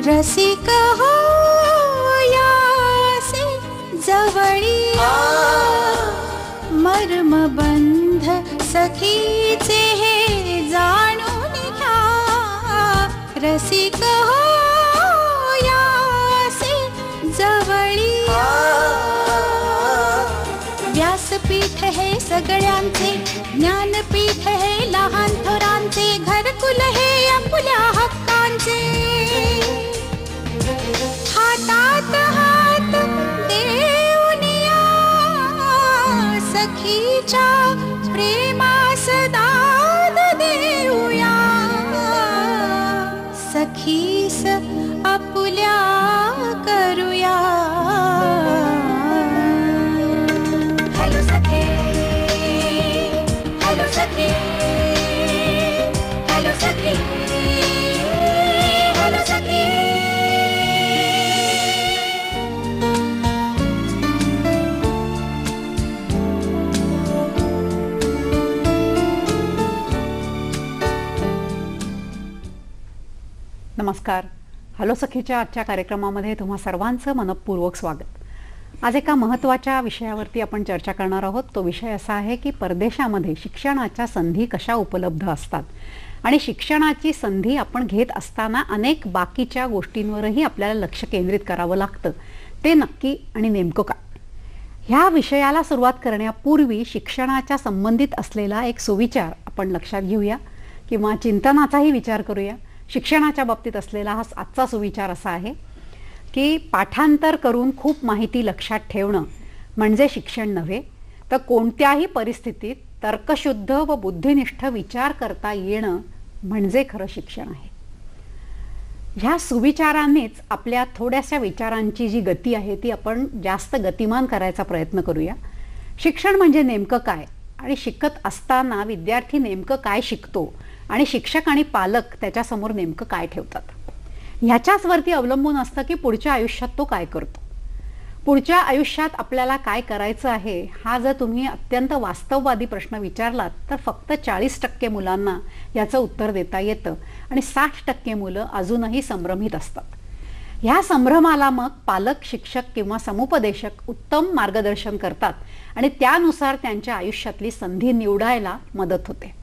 रसिक हो यासे जवळी मर्मबंध सखीचे हे जाणून घ्या. रसिक हो यासे जवळी व्यासपीठ हे सगळ्यांचे, ज्ञानपीठ हे लहान थोरांचे, घरकुल हे आपल्या हक्कांचे. हातात हात देऊन या सखीच्या प्रेमास दाद देऊया. सखीस आपुल्या करूया. हॅलो सखे, हॅलो सखे, हॅलो सखे, हॅलो सखे. नमस्कार. हॅलो सखीच्या आजच्या कार्यक्रमामध्ये तुम्हा सर्वांचं मनपूर्वक स्वागत. आज एका महत्त्वाच्या विषयावरती आपण चर्चा करणार आहोत. तो विषय असा आहे की परदेशामध्ये शिक्षणाच्या संधी कशा उपलब्ध असतात आणि शिक्षणाची संधी आपण घेत असताना अनेक बाकीच्या गोष्टींवरही आपल्याला लक्ष केंद्रित करावं लागतं. ते नक्की आणि नेमकं काय? ह्या विषयाला सुरुवात करण्यापूर्वी शिक्षणाच्या संबंधित असलेला एक सुविचार आपण लक्षात घेऊया किंवा चिंतनाचाही विचार करूया. शिक्षणाच्या बाबतीत असलेला हा आजचा सुविचार असा आहे की पाठांतर करून खूप माहिती लक्षात ठेवणं म्हणजे शिक्षण नव्हे, तर कोणत्याही परिस्थितीत तर्कशुद्ध व बुद्धिनिष्ठ विचार करता येणं म्हणजे खरं शिक्षण आहे. ह्या सुविचारांनीच आपल्या थोड्याशा विचारांची जी गती आहे ती आपण जास्त गतिमान करायचा प्रयत्न करूया. शिक्षण म्हणजे नेमकं काय आणि शिकत असताना विद्यार्थी नेमकं काय शिकतो आणि शिक्षक आणि पालक त्याच्यासमोर नेमकं काय ठेवतात ह्याच्याच वरती अवलंबून असतं की पुढच्या आयुष्यात तो काय करतो. पुढच्या आयुष्यात आपल्याला काय करायचं आहे हा जर तुम्ही अत्यंत वास्तववादी प्रश्न विचारलात तर फक्त 40% मुलांना याचं उत्तर देता येतं आणि 60% मुलं अजूनही संभ्रमित असतात. ह्या संभ्रमाला मग पालक, शिक्षक किंवा समुपदेशक उत्तम मार्गदर्शन करतात आणि त्यानुसार त्यांच्या आयुष्यातली संधी निवडायला मदत होते.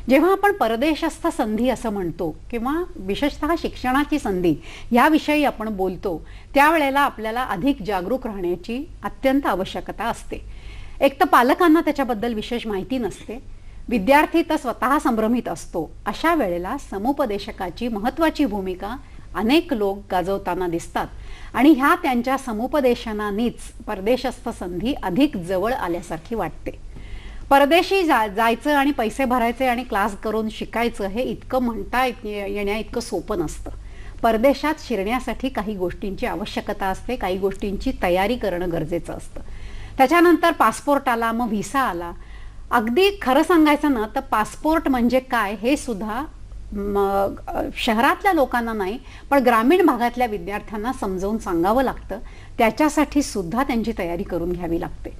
जेव्हा आपण परदेशस्थ संधी असं म्हणतो किंवा विशेषतः शिक्षणाची संधी याविषयी आपण बोलतो त्यावेळेला आपल्याला अधिक जागरूक राहण्याची अत्यंत आवश्यकता असते. एक तर पालकांना त्याच्याबद्दल विशेष माहिती नसते, विद्यार्थी तर स्वतः संभ्रमित असतो. अशा वेळेला समुपदेशकाची महत्त्वाची भूमिका अनेक लोक गाजवताना दिसतात आणि ह्या त्यांच्या समुपदेशनानेच परदेशस्थ संधी अधिक जवळ आल्यासारखी वाटते. परदेशी जायचं आणि पैसे भरायचे आणि क्लास करून शिकायचं हे इतकं म्हणता येण्या इतकं सोपं नसतं. परदेशात शिरण्यासाठी काही गोष्टींची आवश्यकता असते, काही गोष्टींची तयारी करणं गरजेचं असतं. त्याच्यानंतर पासपोर्ट आला, मग व्हिसा आला. अगदी खरं सांगायचं ना तर पासपोर्ट म्हणजे काय हे सुद्धा शहरातल्या लोकांना नाही पण ग्रामीण भागातल्या विद्यार्थ्यांना समजावून सांगावं लागतं. त्याच्यासाठी सुद्धा त्यांची तयारी करून घ्यावी लागते.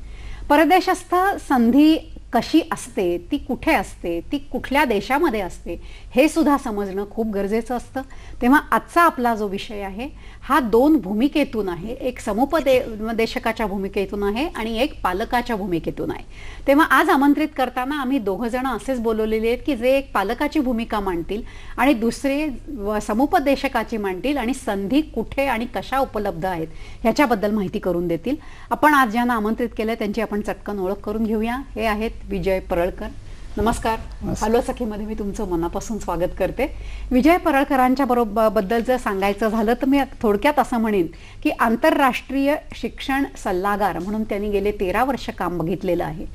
परदेशस्थ संधी कशी असते, ती कुठे असते, ती कुठल्या देशामध्ये असते हे सुद्धा समजणं खूप गरजेचं असतं. तेव्हा आजचा आपला जो विषय आहे हा 2 भूमिकेतून आहे. एक समुपदेशकाच्या भूमिकेतून आहे आणि एक पालकाच्या भूमिकेतून आहे. तेव्हा आज आमंत्रित करताना आम्ही 2 जण असेच बोलवलेले आहेत की जे एक पालकाची भूमिका मांडतील आणि दुसरे समुपदेशकाची मांडतील आणि संधी कुठे आणि कशा उपलब्ध आहेत ह्याच्याबद्दल माहिती करून देतील. आपण आज ज्यांना आमंत्रित केलं त्यांची आपण चटकन ओळख करून घेऊया. हे आहेत विजय परळकर. नमस्कार. हॅलो सखीमध्ये मी तुमचं मनापासून स्वागत करते. विजय परळकरांच्या बद्दल जर सांगायचं झालं तर मी थोडक्यात असं म्हणेन की आंतरराष्ट्रीय शिक्षण सल्लागार म्हणून त्यांनी गेले 13 वर्ष काम बघितलेलं आहे.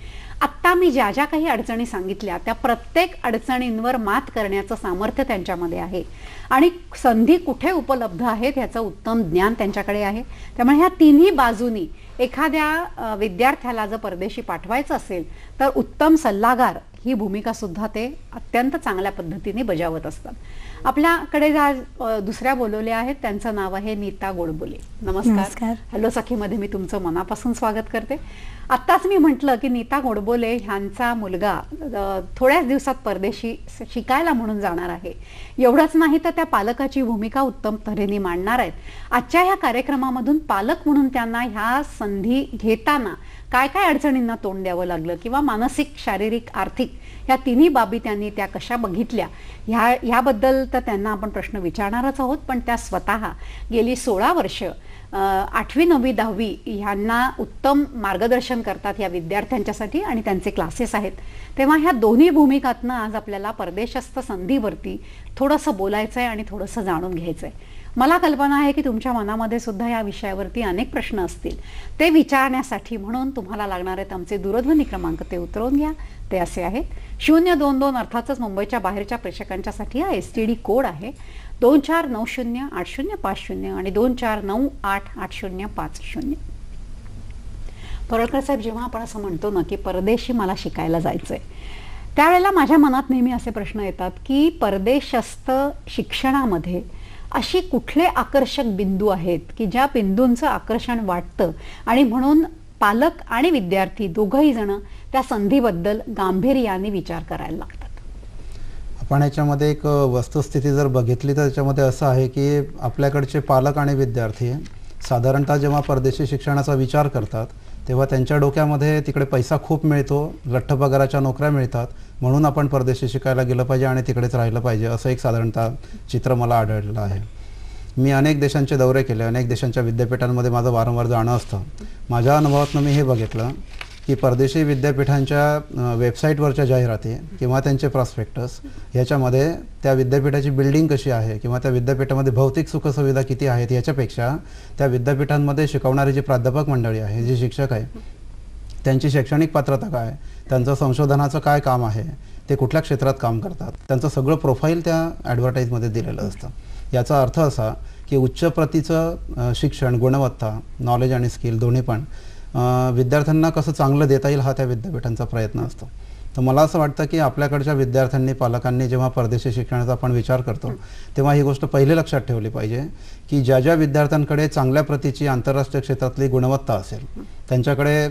आत्ता मी ज्या ज्या काही अडचणी सांगितल्या त्या प्रत्येक अडचणींवर मात करण्याचं सामर्थ्य त्यांच्यामध्ये आहे आणि संधी कुठे उपलब्ध आहेत ह्याचं उत्तम ज्ञान त्यांच्याकडे आहे. त्यामुळे ह्या तिन्ही बाजूनी एखाद्या विद्यार्थ्याला जर परदेशी पाठवायचं असेल तर उत्तम सल्लागार ही भूमिका सुद्धा ते अत्यंत चांगल्या पद्धतीने बजावत असतात. आपल्याकडे ज्या दुसऱ्या बोलवल्या आहेत त्यांचं नाव आहे नीता गोडबोले. नमस्कार. नमस्कार. हॅलो सखीमध्ये मी तुमचं मनापासून स्वागत करते. आत्ताच मी म्हटलं की नीता गोडबोले ह्यांचा मुलगा थोड्याच दिवसात परदेशी शिकायला म्हणून जाणार आहे. एवढंच नाही तर त्या पालकाची भूमिका उत्तम तऱ्हेने मांडणार आहेत. आजच्या ह्या कार्यक्रमामधून पालक म्हणून त्यांना ह्या संधी घेताना काय काय अडचणींना तोंड द्यावं लागलं किंवा मानसिक, शारीरिक, आर्थिक ह्या तिन्ही बाबी त्यांनी त्या कशा बघितल्या ह्याबद्दल तर त्यांना आपण प्रश्न विचारणारच आहोत. पण त्या स्वतः गेली 16 वर्ष 8वी, 9वी, 10वी ह्यांना उत्तम मार्गदर्शन करतात या विद्यार्थ्यांच्यासाठी आणि त्यांचे क्लासेस आहेत. तेव्हा ह्या दोन्ही भूमिकातनं आज आपल्याला परदेशस्थ संधीवरती थोडंसं बोलायचं आहे आणि थोडंसं जाणून घ्यायचं आहे. मला कल्पना आहे की तुमच्या मनामध्ये सुद्धा या विषयावरती अनेक प्रश्न असतील. ते विचारण्यासाठी म्हणून तुम्हाला लागणार आहेत आमचे दूरध्वनी क्रमांक, ते उतरवून घ्या. ते असे आहेत 022, अर्थातच मुंबईच्या बाहेरच्या प्रेक्षकांच्यासाठी हा STD कोड आहे 24908050 आणि 24988050. परोळकर साहेब, जेव्हा आपण असं म्हणतो ना की परदेशी मला शिकायला जायचंय, त्यावेळेला माझ्या मनात नेहमी असे प्रश्न येतात की परदेशस्थ शिक्षणामध्ये अशी कुठले आकर्षक बिंदू आहेत की ज्या बिंदूंचं आकर्षण वाटतं आणि म्हणून पालक आणि विद्यार्थी दोघंही जण त्या संधीबद्दल गांभीर्याने विचार करायला लागतात. आपण याच्यामध्ये एक वस्तुस्थिती जर बघितली तर त्याच्यामध्ये असं आहे की आपल्याकडचे पालक आणि विद्यार्थी साधारणतः जेव्हा परदेशी शिक्षणाचा विचार करतात तेव्हा त्यांच्या डोक्यामध्ये तिकडे पैसा खूप मिळतो, लठ्ठ पगाराच्या नोकऱ्या मिळतात, म्हणून आपण परदेशी शिकायला गेलं पाहिजे आणि तिकडेच राहिलं पाहिजे, असं एक साधारणतः चित्र मला आढळलेलं आहे. मी अनेक देशांचे दौरे केले, अनेक देशांच्या विद्यापीठांमध्ये माझं वारंवार जाणं असतं. माझ्या अनुभवातून मी हे बघितलं की परदेशी विद्यापीठांच्या वेबसाईटवरच्या जाहिराती किंवा त्यांचे प्रॉस्पेक्टस ह्याच्यामध्ये त्या विद्यापीठाची बिल्डिंग कशी आहे किंवा त्या विद्यापीठामध्ये भौतिक सुखसुविधा किती आहेत याच्यापेक्षा त्या विद्यापीठांमध्ये शिकवणारी जी प्राध्यापक मंडळी आहे, जे शिक्षक आहे, त्यांची शैक्षणिक पात्रता काय, त्यांचं संशोधनाचं काय काम आहे, ते कुठल्या क्षेत्रात काम करतात, त्यांचं सगळं प्रोफाईल त्या ॲडव्हर्टाईजमध्ये दिलेलं असतं. याचा अर्थ असा की उच्च प्रतीचं शिक्षण, गुणवत्ता, नॉलेज आणि स्किल दोन्ही पण विद्यार्थ्यांना कसं चांगलं देता येईल हा त्या विद्यापीठांचा प्रयत्न असतो. तर मला असं वाटतं की आपल्याकडच्या विद्यार्थ्यांनी, पालकांनी जेव्हा परदेशी शिक्षणाचा आपण विचार करतो तेव्हा ही गोष्ट पहिले लक्षात ठेवली पाहिजे की ज्या ज्या विद्यार्थ्यांकडे चांगल्या प्रतीची आंतरराष्ट्रीय क्षेत्रातली गुणवत्ता असेल, त्यांच्याकडे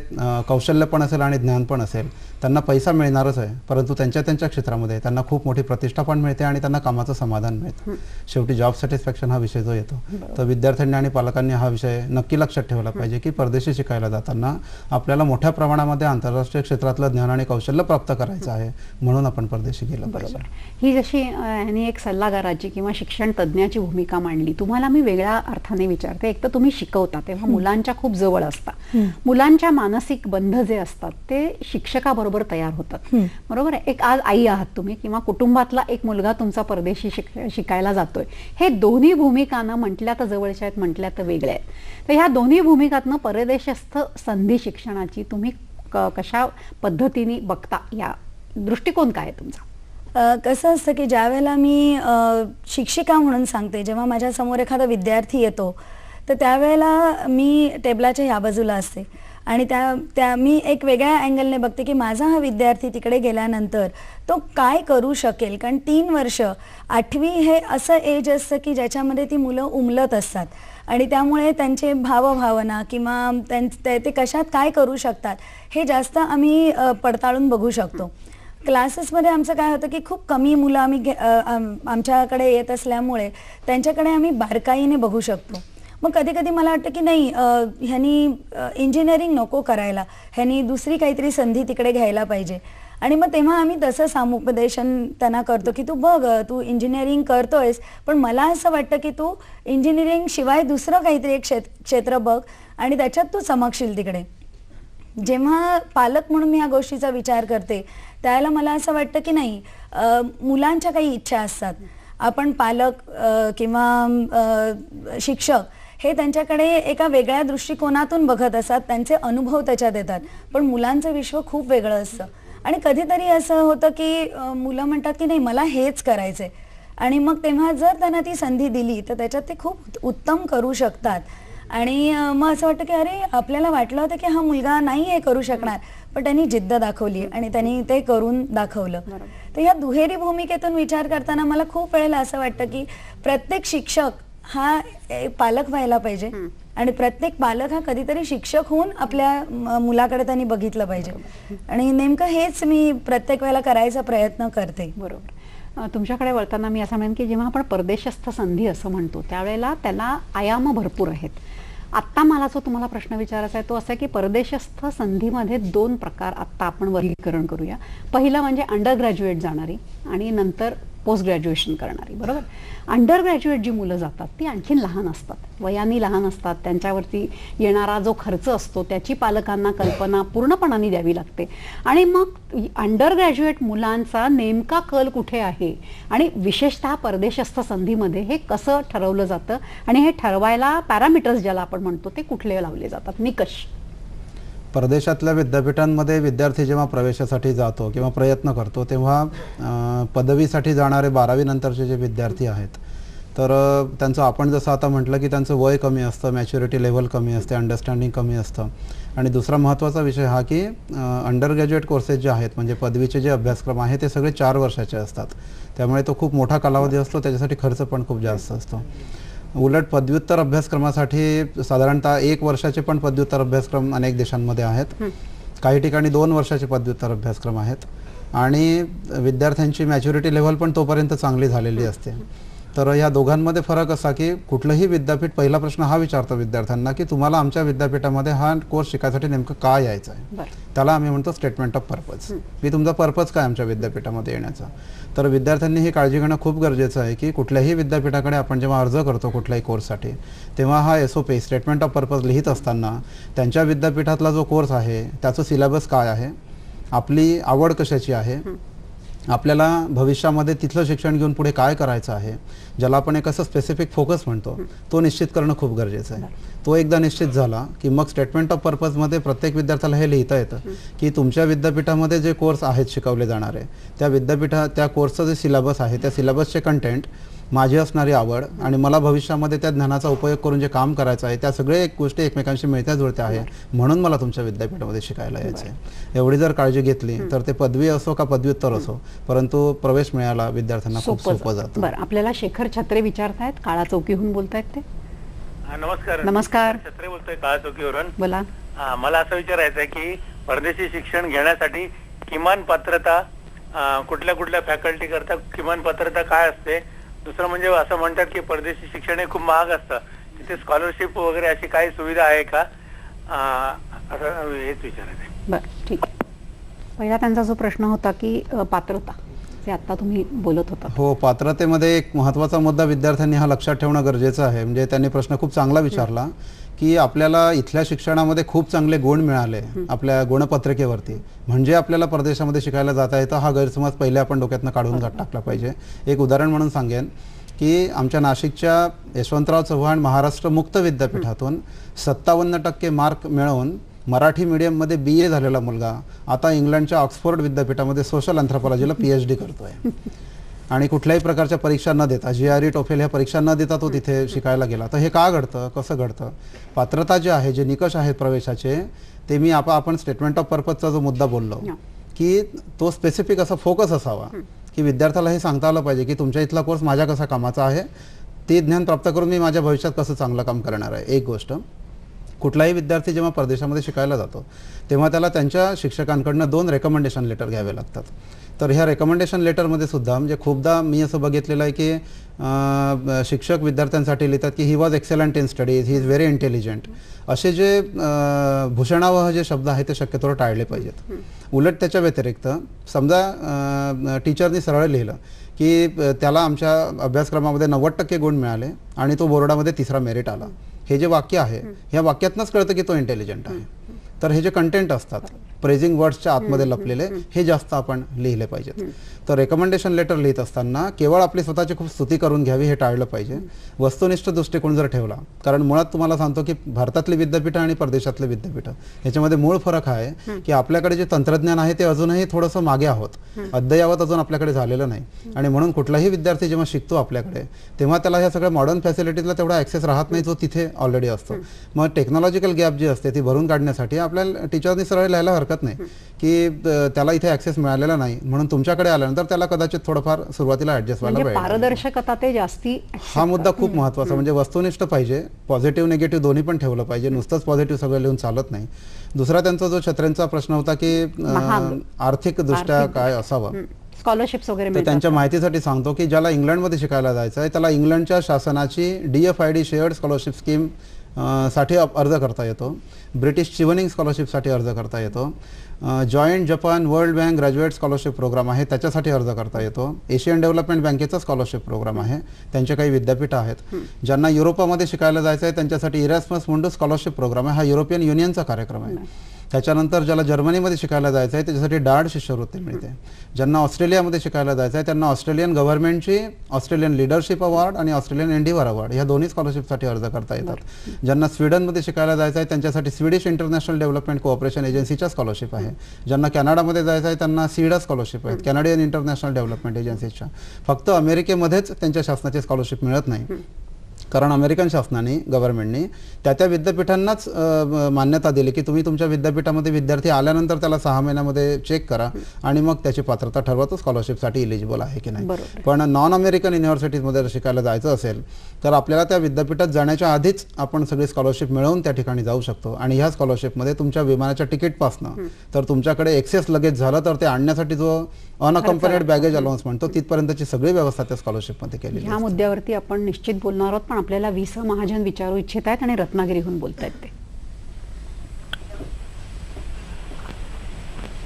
कौशल्य पण असेल आणि ज्ञान पण असेल, त्यांना पैसा मिळणारच आहे, परंतु त्यांच्या क्षेत्रामध्ये त्यांना खूप मोठी प्रतिष्ठा पण मिळते आणि त्यांना कामाचं समाधान मिळतं. शेवटी जॉब सॅटिस्फॅक्शन हा विषय जो येतो, तर विद्यार्थ्यांनी आणि पालकांनी हा विषय नक्की लक्षात ठेवला पाहिजे की परदेशी शिकायला जाताना आपल्याला मोठ्या प्रमाणामध्ये आंतरराष्ट्रीय क्षेत्रातलं ज्ञान आणि कौशल्य प्राप्त करायचं आहे, म्हणून आपण परदेशी गेलं पाहिजे. ही जशी ह्यांनी एक सल्लागाराची किंवा शिक्षण तज्ज्ञाची भूमिका मांडली, तुम्हाला मी वेगळ्या अर्थाने विचारते. एक तर तुम्ही शिकवता तेव्हा मुलांच्या खूप जवळ असता, मुलांच्या मानसिक बंध जे असतात ते शिक्षकाबरोबर तयार होतात, बरोबर आहे. एक आज आई आहात तुम्ही किंवा कुटुंबातला एक मुलगा तुमचा परदेशी शिकायला जातोय. हे दोन्ही भूमिकांना म्हटल्या तर जवळच्या आहेत, म्हटल्या तर वेगळ्या आहेत. तर ह्या दोन्ही भूमिकातनं परदेशस्थ संधी शिक्षणाची तुम्ही कशा पद्धतीने बघता, या दृष्टिकोन काय आहे तुमचा? कसं असतं की ज्या वेळेला मी शिक्षिका म्हणून सांगते, जेव्हा माझ्या समोर एखादा विद्यार्थी येतो तर त्यावेळेला मी टेबलाच्या या बाजूला असते आणि त्या मी एक वेगळ्या अँगलने बघते की माझा हा विद्यार्थी तिकडे गेल्यानंतर तो काय करू शकेल. कारण 3 वर्ष 8वी हे असं एज असतं की ज्याच्यामध्ये ती मुलं उमलत असतात आणि त्यामुळे त्यांचे भावभावना किंवा ते कशात काय करू शकतात हे जास्त आम्ही पडताळून बघू शकतो. क्लासेसमध्ये आमचं काय होतं की खूप कमी मुलं आमच्याकडे येत असल्यामुळे त्यांच्याकडे आम्ही बारकाईने बघू शकतो. मग कधी कधी मला वाटतं की नाही, ह्यांनी इंजिनिअरिंग नको करायला, ह्यांनी दुसरी काहीतरी संधी तिकडे घ्यायला पाहिजे. आणि मग तेव्हा आम्ही तसं सामुपदेशन त्यांना करतो की तू बघ, तू इंजिनिअरिंग करतोयस, पण मला असं वाटतं की तू इंजिनिअरिंग शिवाय दुसरं काहीतरी एक क्षेत्र बघ आणि त्याच्यात तू चमकशील तिकडे. जेव्हा पालक म्हणून मी या गोष्टीचा विचार करते त्यावेळेला मला असं वाटतं की नाही, मुलांच्या काही इच्छा असतात, आपण पालक किंवा शिक्षक हे त्यांच्याकडे एका वेगळ्या दृष्टिकोनातून बघत असतात, त्यांचे अनुभव त्याच्यात येतात, पण मुलांचं विश्व खूप वेगळं असतं. आणि कधीतरी असं होतं की मुलं म्हणतात की नाही मला हेच करायचंय, आणि मग तेव्हा जर त्यांना ती संधी दिली तर त्याच्यात ते खूप उत्तम करू शकतात. आणि मग असं वाटतं की अरे आपल्याला वाटलं होतं की हा मुलगा नाही हे करू शकणार, पण त्यांनी जिद्द दाखवली आणि त्यांनी ते करून दाखवलं. तर या दुहेरी भूमिकेतून विचार करताना मला खूप वेळेला असं वाटतं की प्रत्येक शिक्षक हा एक पालक व्हायला पाहिजे आणि प्रत्येक पालक हा कधीतरी शिक्षक होऊन आपल्या मुलाकडे त्यांनी बघितलं पाहिजे. आणि नेमकं हेच मी प्रत्येक वेळेला करायचा प्रयत्न करते. बरोबर. तुमच्याकडे वळताना मी असं म्हणेन की जेव्हा आपण परदेशस्थ संधी असं म्हणतो त्यावेळेला त्याला आयाम भरपूर आहेत. आत्ता मला जो तुम्हाला प्रश्न विचारायचा आहे तो असा आहे की परदेशस्थ संधीमध्ये 2 प्रकार आत्ता आपण वर्गीकरण करूया. पहिलं म्हणजे अंडर ग्रॅज्युएट जाणारी आणि नंतर पोस्ट ग्रॅज्युएशन करणारी. बरोबर. अंडर ग्रॅज्युएट जी मुलं जातात ती आणखीन लहान असतात, वयाने लहान असतात, त्यांच्यावरती येणारा जो खर्च असतो त्याची पालकांना कल्पना पूर्णपणाने द्यावी लागते. आणि मग अंडर ग्रॅज्युएट मुलांचा नेमका कल कुठे आहे आणि विशेषतः परदेशस्थ संधीमध्ये हे कसं ठरवलं जातं आणि हे ठरवायला पॅरामीटर्स ज्याला आपण म्हणतो ते कुठले लावले जातात, निकष? परदेशातल्या विद्यापीठांमध्ये विद्यार्थी जेव्हा प्रवेशासाठी जातो किंवा प्रयत्न करतो तेव्हा पदवीसाठी जाणारे 12वी नंतरचे जे विद्यार्थी आहेत तर त्यांचं आपण जसं आता म्हटलं की त्यांचं वय कमी असतं, मॅच्युरिटी लेव्हल कमी असते, अंडरस्टँडिंग कमी असतं. आणि दुसरा महत्त्वाचा विषय हा की अंडर ग्रॅज्युएट कोर्सेस जे आहेत म्हणजे पदवीचे जे अभ्यासक्रम आहे ते सगळे 4 वर्षाचे असतात. त्यामुळे तो खूप मोठा कालावधी असतो, त्याच्यासाठी खर्च पण खूप जास्त असतो. उलट पदव्युत्तर अभ्यासक्रमासाठी साधारणतः 1 वर्षाचे पण पदव्युत्तर अभ्यासक्रम अनेक देशांमध्ये आहेत. काही ठिकाणी 2 वर्षाचे पदव्युत्तर अभ्यासक्रम आहेत आणि विद्यार्थ्यांची मॅच्युरिटी लेव्हल पण तोपर्यंत चांगली झालेली असते. तर या दोघांमध्ये फरक असा की कुठलंही विद्यापीठ पहिला प्रश्न हा विचारतो विद्यार्थ्यांना की तुम्हाला आमच्या विद्यापीठामध्ये हा कोर्स शिकायसाठी नेमकं काय यायचं आहे. त्याला आम्ही म्हणतो स्टेटमेंट ऑफ पर्पज, की तुमचा पर्पज काय आमच्या विद्यापीठामध्ये येण्याचा. तर विद्यार्थ्यांनी ही काळजी घेणं खूप गरजेचं आहे की कुठल्याही विद्यापीठाकडे आपण जेव्हा अर्ज करतो कुठल्याही कोर्ससाठी तेव्हा हा SOP स्टेटमेंट ऑफ पर्पज लिहित असताना त्यांच्या विद्यापीठातला जो कोर्स आहे त्याचं सिलेबस काय आहे, आपली आवड कशाची आहे, आपल्याला भविष्यामध्ये तिथलं शिक्षण घेऊन पुढे काय करायचं आहे, ज्याला आपण एक असं स्पेसिफिक फोकस म्हणतो, तो निश्चित करणं खूप गरजेचं आहे. तो एकदा निश्चित झाला की मग स्टेटमेंट ऑफ पर्पजमध्ये प्रत्येक विद्यार्थ्याला हे लिहिता येतं की तुमच्या विद्यापीठामध्ये जे कोर्स आहेत शिकवले जाणारे त्या कोर्सचं जे सिलेबस आहे त्या सिलेबसचे कंटेंट, माझी असणारी आवड आणि मला भविष्यामध्ये त्या ज्ञानाचा उपयोग करून जे काम करायचं आहे त्या सगळ्या गोष्टी एकमेकांशी मिळत्या जुळत्या आहे म्हणून मला तुमच्या विद्यापीठामध्ये शिकायला यायचं आहे. एवढी जर काळजी घेतली तर ते पदवी असो का पदव्युत्तर असो परंतु प्रवेश मिळायला विद्यार्थ्यांना खूप सोपं जातं. बरं, आपल्याला शेखर छत्रे विचारतायत, काळा चौकीहून बोलतायत ते. नमस्कार. नमस्कार. छत्रे बोलतोय काळा चौकीवरून. बोला. मला असं विचारायचं आहे की परदेशी शिक्षण घेण्यासाठी किमान पात्रता कुठल्या कुठल्या फॅकल्टी करता किमान पात्रता काय असते? दुसरं म्हणजे असं म्हणतात की परदेशी शिक्षण हे खूप महाग असतं, तिथे स्कॉलरशिप वगैरे अशी काही सुविधा आहे का, असं हेच विचारायचं आहे. बरं, ठीक आहे. पहिला त्यांचा जो प्रश्न होता की पात्रता, जे आता तुम्ही बोलत होता. हो, पात्रतेमध्ये एक महत्त्वाचा मुद्दा विद्यार्थ्यांनी हा लक्षात ठेवणं गरजेचं आहे. म्हणजे त्यांनी प्रश्न खूप चांगला विचारला की आपल्याला इथल्या शिक्षणामध्ये खूप चांगले गुण मिळाले आपल्या गुणपत्रिकेवरती म्हणजे आपल्याला परदेशामध्ये शिकायला जाता येतं, हा गैरसमज पहिले आपण डोक्यातनं काढून टाकला पाहिजे. एक उदाहरण म्हणून सांगेन की आमच्या नाशिकच्या यशवंतराव चव्हाण महाराष्ट्र मुक्त विद्यापीठातून 57% मार्क मिळवून मराठी मीडियममध्ये BA झालेला मुलगा आता इंग्लंडच्या ऑक्सफोर्ड विद्यापीठामध्ये सोशल अँथ्रोपॉलॉजीला PhD करतोय आणि कुठल्याही प्रकारच्या परीक्षा न देता GRE TOEFL ह्या परीक्षा न देता तो तिथे शिकायला गेला. तर हे का घडतं, कसं घडतं? पात्रता जे आहे, जे निकष आहेत प्रवेशाचे ते मी आपण स्टेटमेंट ऑफ पर्पजचा जो मुद्दा बोललो की तो स्पेसिफिक असा फोकस असावा की विद्यार्थ्याला हे सांगता आलं पाहिजे की तुमच्या इथला कोर्स माझ्या कसा कामाचा आहे, ते ज्ञान प्राप्त करून मी माझ्या भविष्यात कसं चांगलं काम करणार आहे. एक गोष्ट, कुठलाही विद्यार्थी जेव्हा परदेशामध्ये शिकायला जातो तेव्हा त्याला त्यांच्या शिक्षकांकडनं 2 रेकमेंडेशन लेटर घ्यावे लागतात. तर ह्या रेकमेंडेशन लेटरमध्ये सुद्धा म्हणजे खूपदा मी असं बघितलेलं आहे की शिक्षक विद्यार्थ्यांसाठी लिहितात की he was एक्सेलंट in studies, he is very intelligent. असे जे भूषणावह जे शब्द आहेत ते शक्यतोवर टाळले पाहिजेत. उलट त्याच्या व्यतिरिक्त समजा टीचरनी सरळ लिहिलं की त्याला आमच्या अभ्यासक्रमामध्ये 90% गुण मिळाले आणि तो बोर्डामध्ये 3रा मेरिट आला, हे जे वाक्य आहे ह्या वाक्यातनंच कळतं की तो इंटेलिजंट आहे. तर हे जे कंटेंट असतात प्रेझिंग वर्ड्सच्या आतमध्ये लपलेले हे जास्त आपण लिहिले पाहिजेत. तर रेकमेंडेशन लेटर लिहित असताना केवळ आपली स्वतःची खूप स्तुती करून घ्यावी हे टाळलं पाहिजे. वस्तुनिष्ठ दृष्टिकोन जर ठेवला, कारण मुळात तुम्हाला सांगतो की भारतातली विद्यापीठं आणि परदेशातले विद्यापीठं ह्याच्यामध्ये मूळ फरक आहे की आपल्याकडे जे तंत्रज्ञान आहे ते अजूनही थोडंसं मागे आहोत, अद्ययावत अजून आपल्याकडे झालेलं नाही. आणि म्हणून कुठलाही विद्यार्थी जेव्हा शिकतो आपल्याकडे तेव्हा त्याला ह्या सगळ्या मॉडर्न फॅसिलिटीजला तेवढा ॲक्सेस राहत नाही जो तिथे ऑलरेडी असतो. मग टेक्नॉलॉजिकल गॅप जी असते ती भरून काढण्यासाठी आपल्याला टीचरनी सरळ लिहायला हरकत हरकत नाही की त्याला इथे ऍक्सेस मिळालेला नाही म्हणून तुमच्याकडे आल्यानंतर त्याला कदाचित थोडंफार सुरुवातीला ऍडजस्ट व्हायला म्हणजे पाहिजे. पारदर्शकता ते जास्ती हा मुद्दा खूप महत्त्वाचा, म्हणजे वस्तुनिष्ठ पाहिजे, पॉझिटिव्ह निगेटिव्ह दोन्ही पण ठेवलं पाहिजे, नुसतंच पॉझिटिव्ह सगळं लिहून चालत नाही. दुसरा त्यांचा जो छत्र्यांचा प्रश्न होता की आर्थिक दृष्ट्या काय असावं, स्कॉलरशिप्स वगैरे तर मिळतात. त्यांच्या माहितीसाठी सांगतो की ज्याला इंग्लंडमध्ये शिकायला जायचं आहे त्याला इंग्लंडच्या शासनाची DFID शेअर्ड स्कॉलरशिप स्कीम साठी अर्ज करता येतो. ब्रिटिश चिवनिंग स्कॉलरशिपसाठी अर्ज करता येतो. Joint Japan world bank graduate scholarship program आहे त्याच्यासाठी अर्ज करता येतो. एशियन डेव्हलपमेंट बँकेचा स्कॉलरशिप प्रोग्राम आहे, त्यांचे काही विद्यापीठ आहेत. ज्यांना युरोपामध्ये शिकायला जायचं आहे त्यांच्यासाठी इरास्मस मुंडस स्कॉलरशिप प्रोग्राम आहे, हा युरोपियन युनियनचा कार्यक्रम आहे. त्याच्यानंतर ज्याला जर्मनीमध्ये शिकायला जायचं आहे त्याच्यासाठी डाड शिष्यवृत्ती मिळते. ज्यांना ऑस्ट्रेलियामध्ये शिकायला जायचं आहे त्यांना ऑस्ट्रेलियन गव्हर्नमेंटची ऑस्ट्रेलियन लिडरशिप अवॉर्ड आणि ऑस्ट्रेलियन एंडिवर अवॉर्ड ह्या दोन्ही स्कॉलरशिपसाठी अर्ज करता येतात. ज्यांना स्वीडनमध्ये शिकायला जायचं आहे त्यांच्यासाठी स्वीडिश इंटरनॅशनल डेव्हलपमेंट कोऑपरेशन एजन्सीच्या स्कॉलरशिप आहे. ज्यांना कॅनडामध्ये जायचं आहे त्यांना सीडा स्कॉलरशिप आहेत, कॅनडियन इंटरनॅशनल डेव्हलपमेंट एजन्सीच्या. फक्त अमेरिकेमध्येच त्यांच्या शासनाची स्कॉलरशिप मिळत नाही, कारण अमेरिकन शासनाने गव्हर्नमेंटने त्या विद्यापीठांनाच मान्यता दिली की तुम्ही तुमच्या विद्यापीठामध्ये विद्यार्थी आल्यानंतर त्याला 6 महिन्यामध्ये चेक करा आणि मग त्याची पात्रता ठरवा तो स्कॉलरशिपसाठी इलिजिबल आहे की नाही. पण नॉन अमेरिकन युनिव्हर्सिटीजमध्ये जर शिकायला जायचं असेल तर आपल्याला त्या विद्यापीठात जाण्याच्या आधीच आपण सगळी स्कॉलरशिप मिळवून त्या ठिकाणी जाऊ शकतो. आणि ह्या स्कॉलरशिपमध्ये तुमच्या विमानाच्या तिकीटपासनं तर तुमच्याकडे एक्सेस लगेच झालं तर ते आणण्यासाठी जो अनअकंपनीड बॅगेज अलाउन्स म्हणतो तिथपर्यंतची सगळी व्यवस्था त्या स्कॉलरशिपमध्ये केली. ह्या मुद्द्यावरती आपण निश्चित बोलणार आहोत, पण आपल्याला वि.स. महाजन विचारू इच्छित आहेत आणि रत्नागिरीहून बोलतायत ते.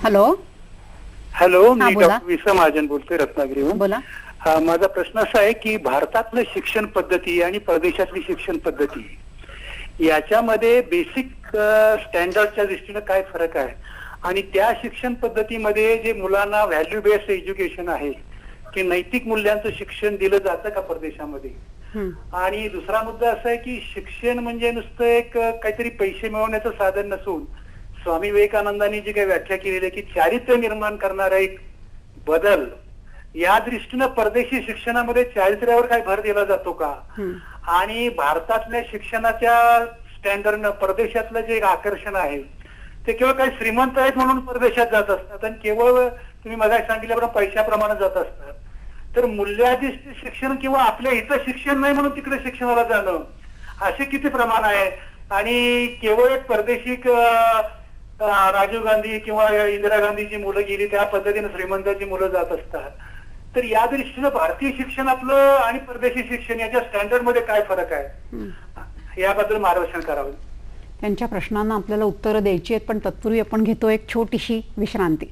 हॅलो हॅलो, हा, मी बोला. डॉक्टर वि.स. महाजन बोलतोय रत्नागिरीहून. बोला. माझा प्रश्न असा आहे की भारतातलं शिक्षण पद्धती आणि परदेशातली शिक्षण पद्धती याच्यामध्ये बेसिक स्टँडर्डच्या दृष्टीनं काय फरक आहे आणि त्या शिक्षण पद्धतीमध्ये जे मुलांना व्हॅल्यू बेस्ड एज्युकेशन आहे की नैतिक मूल्यांचं शिक्षण दिलं जातं का परदेशामध्ये. आणि दुसरा मुद्दा असा आहे की शिक्षण म्हणजे नुसतं एक काहीतरी पैसे मिळवण्याचं साधन नसून स्वामी विवेकानंदांनी जी काही व्याख्या केलेली आहे की चारित्र्य निर्माण करणारा एक बदल, या दृष्टीनं परदेशी शिक्षणामध्ये चारित्र्यावर काय भर दिला जातो का. आणि भारतातल्या शिक्षणाच्या स्टँडर्डनं परदेशातलं जे एक आकर्षण आहे ते केवळ काही श्रीमंत आहेत म्हणून परदेशात जात असतात आणि केवळ तुम्ही मला सांगितल्याप्रमाणे पैशाप्रमाणे जात असतात. तर मूल्याधिष्ठ शिक्षण किंवा आपल्या इथं शिक्षण नाही म्हणून तिकडे शिक्षणाला जाणं असे किती प्रमाण आहे. आणि केवळ एक परदेशी राजीव गांधी किंवा इंदिरा गांधीची मुलं गेली त्या पद्धतीने श्रीमंताची मुलं जात असतात. तर या दृष्टीनं भारतीय शिक्षण आपलं आणि परदेशी शिक्षण याच्या स्टँडर्ड मध्ये काय फरक आहे याबद्दल मार्गदर्शन करावं. त्यांच्या प्रश्नांना आपल्याला उत्तरं द्यायची आहेत, पण तत्पूर्वी आपण घेतो एक छोटीशी विश्रांती.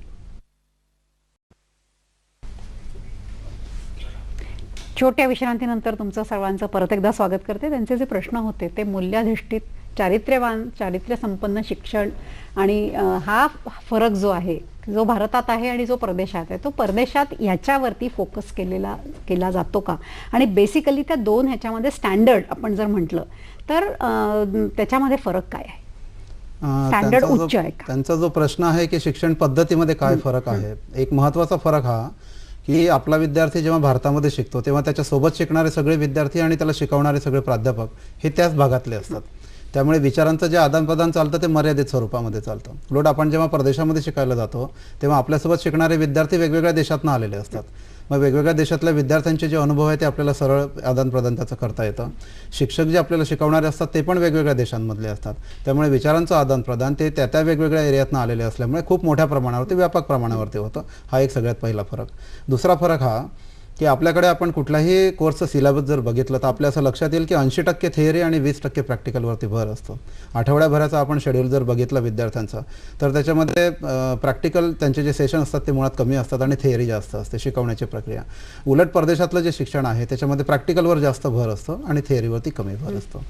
छोट्या विश्रांतीनंतर तुमचं सर्वांचं परत एकदा स्वागत करते. त्यांचे जे प्रश्न होते ते मूल्याधिष्ठित चारित्र्यवान चारित्र्य संपन्न शिक्षण आणि हा फरक जो आहे जो भारतात आहे आणि जो परदेशात आहे तो परदेशात याच्यावरती फोकस केला जातो का. आणि बेसिकली त्या दोन ह्याच्यामध्ये स्टँडर्ड आपण जर म्हटलं तर त्याच्यामध्ये फरक काय आहे. स्टँडर्ड उच्च आहे का. त्यांचा जो प्रश्न आहे की शिक्षण पद्धतीमध्ये काय फरक आहे, एक महत्त्वाचा फरक हा की आपला विद्यार्थी जेव्हा भारतामध्ये शिकतो तेव्हा त्याच्या सोबत शिकणारे सगळे विद्यार्थी आणि त्याला शिकवणारे सगळे प्राध्यापक हे त्याच भागातले असतात. त्यामुळे विचारांचं जे आदानप्रदान चालतं ते मर्यादित स्वरूपामध्ये चालतं. उलट आपण जेव्हा परदेशामध्ये शिकायला जातो तेव्हा आपल्यासोबत शिकणारे विद्यार्थी वेगवेगळ्या देशातून आलेले असतात. मग वेगवेगळ्या देशातल्या विद्यार्थ्यांचे जे अनुभव आहे ते आपल्याला सरळ आदानप्रदान त्याचं करता येतं. शिक्षक जे आपल्याला शिकवणारे असतात ते पण वेगवेगळ्या देशांमधले असतात. त्यामुळे विचारांचं आदानप्रदान ते त्या वेगवेगळ्या एरियातनं आलेले असल्यामुळे खूप मोठ्या प्रमाणावरती व्यापक प्रमाणावरती होतं. हा एक सगळ्यात पहिला फरक. दुसरा फरक हा की आपल्याकडे आपण कुठलाही कोर्सचं सिलेबस जर बघितलं तर आपल्या असं लक्षात येईल की 80% थिअरी आणि 20% प्रॅक्टिकलवरती भर असतो. आठवड्याभराचा आपण शेड्यूल जर बघितलं विद्यार्थ्यांचा तर त्याच्यामध्ये प्रॅक्टिकल त्यांचे जे सेशन असतात ते मुळात कमी असतात आणि थिअरी जास्त असते शिकवण्याची प्रक्रिया. उलट परदेशातलं जे शिक्षण आहे त्याच्यामध्ये प्रॅक्टिकलवर जास्त भर असतो आणि थिअरीवरती कमी भर असतो.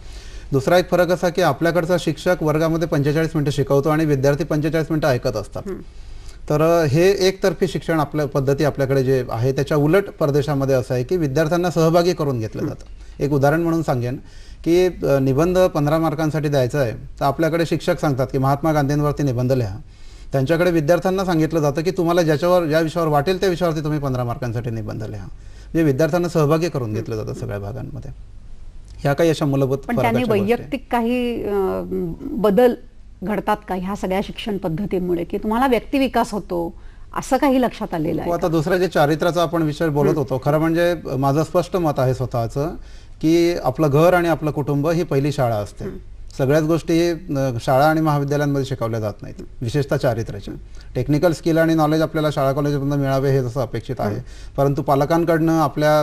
दुसरा एक फरक असा की आपल्याकडचा शिक्षक वर्गामध्ये 45 मिनिटं शिकवतो आणि विद्यार्थी 45 मिनिटं ऐकत असतात. तर हे एकतर्फी शिक्षण आपल्या पद्धती आपल्याकडे जे आहे त्याच्या उलट परदेशामध्ये असं आहे की विद्यार्थ्यांना सहभागी करून घेतलं जातं. एक उदाहरण म्हणून सांगेन की निबंध 15 मार्कांसाठी द्यायचा आहे तर आपल्याकडे शिक्षक सांगतात की महात्मा गांधींवरती निबंध लिहा. त्यांच्याकडे विद्यार्थ्यांना सांगितलं जातं की तुम्हाला ज्या विषयावर वाटेल त्या विषयावरती तुम्ही 15 मार्कांसाठी निबंध लिहा. म्हणजे विद्यार्थ्यांना सहभागी करून घेतलं जातं सगळ्या भागांमध्ये. ह्या काही अशा मूलभूत पण त्यांनी वैयक्तिक काही बदल घडतात का ह्या सगळ्या शिक्षण पद्धतींमुळे, की तुम्हाला व्यक्तिविकास होतो असं काही लक्षात आलेलं हो, आहे? आता दुसऱ्या जे चारित्र्याचा आपण विषय बोलत होतो, खरं म्हणजे माझं स्पष्ट मत आहे स्वतःचं की आपलं घर आणि आपलं कुटुंब ही पहिली शाळा असते. सगळ्याच गोष्टी शाळा आणि महाविद्यालयांमध्ये शिकवल्या जात नाहीत, विशेषतः चारित्र्याच्या. टेक्निकल स्किल आणि नॉलेज आपल्याला शाळा कॉलेजमधून मिळावे हे जसं अपेक्षित आहे, परंतु पालकांकडनं आपल्या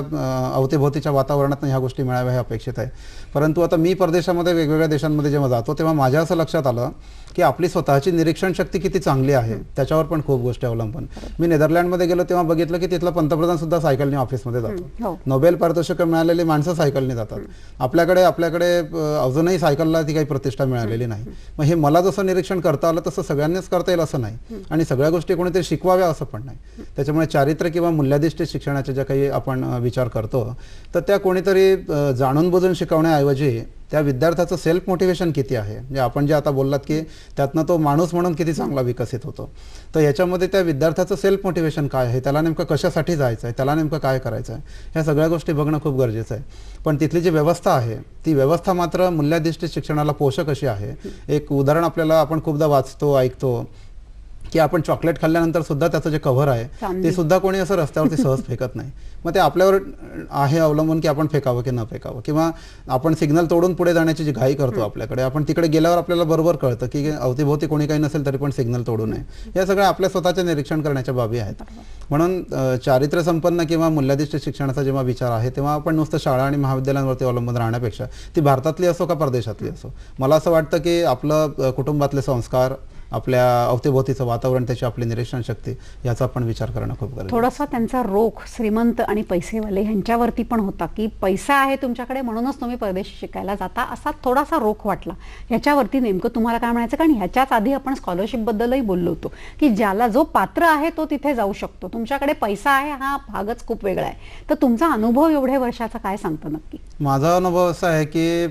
अवतीभोवतीच्या वातावरणातून ह्या गोष्टी मिळाव्या हे अपेक्षित आहे. परंतु आता मी परदेशामध्ये वेगवेगळ्या देशांमध्ये जेव्हा जातो तेव्हा माझ्या असं लक्षात आलं की आपली स्वतःची निरीक्षण शक्ती किती चांगली आहे त्याच्यावर पण खूप गोष्टी अवलंबून. मी नेदरलँडमध्ये गेलो तेव्हा बघितलं की तिथला पंतप्रधान सुद्धा सायकलने ऑफिसमध्ये जातो. नोबेल पारितोषिक मिळालेली माणसं सायकलने जातात. आपल्याकडे अजूनही सायकलला ती काही प्रतिष्ठा मिळालेली नाही. मग हे मला जसं निरीक्षण करता आलं तसं सगळ्यांनीच करता येईल असं नाही, आणि सगळ्या गोष्टी कोणीतरी शिकवाव्या असं पण नाही. त्याच्यामुळे चारित्र्य किंवा मूल्याधिष्ठित शिक्षणाचे ज्या काही आपण विचार करतो तर त्या कोणीतरी जाणून बुजून शिकवण्याऐवजी त्या विद्यार्थ्याचं सेल्फ मोटिवेशन किती आहे, म्हणजे आपण जे आता बोललात की त्यातनं तो माणूस म्हणून किती चांगला विकसित होतो, तर याच्यामध्ये त्या विद्यार्थ्याचं सेल्फ मोटिवेशन काय आहे, त्याला नेमकं कशासाठी जायचं आहे, त्याला नेमकं काय करायचं आहे, ह्या सगळ्या गोष्टी बघणं खूप गरजेचं आहे. पण तिथली जी व्यवस्था आहे ती व्यवस्था मात्र मूल्याधिष्ठित शिक्षणाला पोषक अशी आहे. एक उदाहरण आपल्याला आपण खूपदा वाचतो ऐकतो की आपण चॉकलेट खाल्ल्यानंतर सुद्धा त्याचं जे कव्हर आहे ते सुद्धा कोणी असं रस्त्यावरती सहज फेकत नाही. मग ते आपल्यावर आहे अवलंबून की आपण फेकावं की न फेकावं, किंवा आपण सिग्नल तोडून पुढे जाण्याची जी घाई करतो आपल्याकडे, आपण तिकडे गेल्यावर आपल्याला बरोबर कळतं की अवतीभोवती कोणी काही नसेल तरी पण सिग्नल तोडू नये. या सगळ्या आपल्या स्वतःचे निरीक्षण करण्याच्या बाबी आहेत. म्हणून चारित्र्य संपन्न किंवा मूल्याधिष्ठित शिक्षणाचा जेव्हा विचार आहे तेव्हा आपण नुसतं शाळा आणि महाविद्यालयांवरती अवलंबून राहण्यापेक्षा ती भारतातली असो का परदेशातली असो, मला असं वाटतं की आपलं कुटुंबातले संस्कार, आपल्या अवतीभोवतीचं वातावरण, त्याची आपली निरीक्षण शक्ती याचा पण विचार करणं खूप गरजेचं. थोडासा त्यांचा रोख श्रीमंत आणि पैसेवाले ह्यांच्यावरती पण होता की पैसा आहे तुमच्याकडे म्हणूनच तुम्ही परदेशी शिकायला जाता, असा थोडासा रोख वाटला. ह्याच्यावरती नेमकं तुम्हाला काय म्हणायचं? कारण ह्याच्याच आधी आपण स्कॉलरशिप बद्दलही बोललो होतो की ज्याला जो पात्र आहे तो तिथे जाऊ शकतो. तुमच्याकडे पैसा आहे हा भागच खूप वेगळा आहे. तर तुमचा अनुभव एवढ्या वर्षाचा काय सांगतो नक्की? माझा अनुभव असा आहे की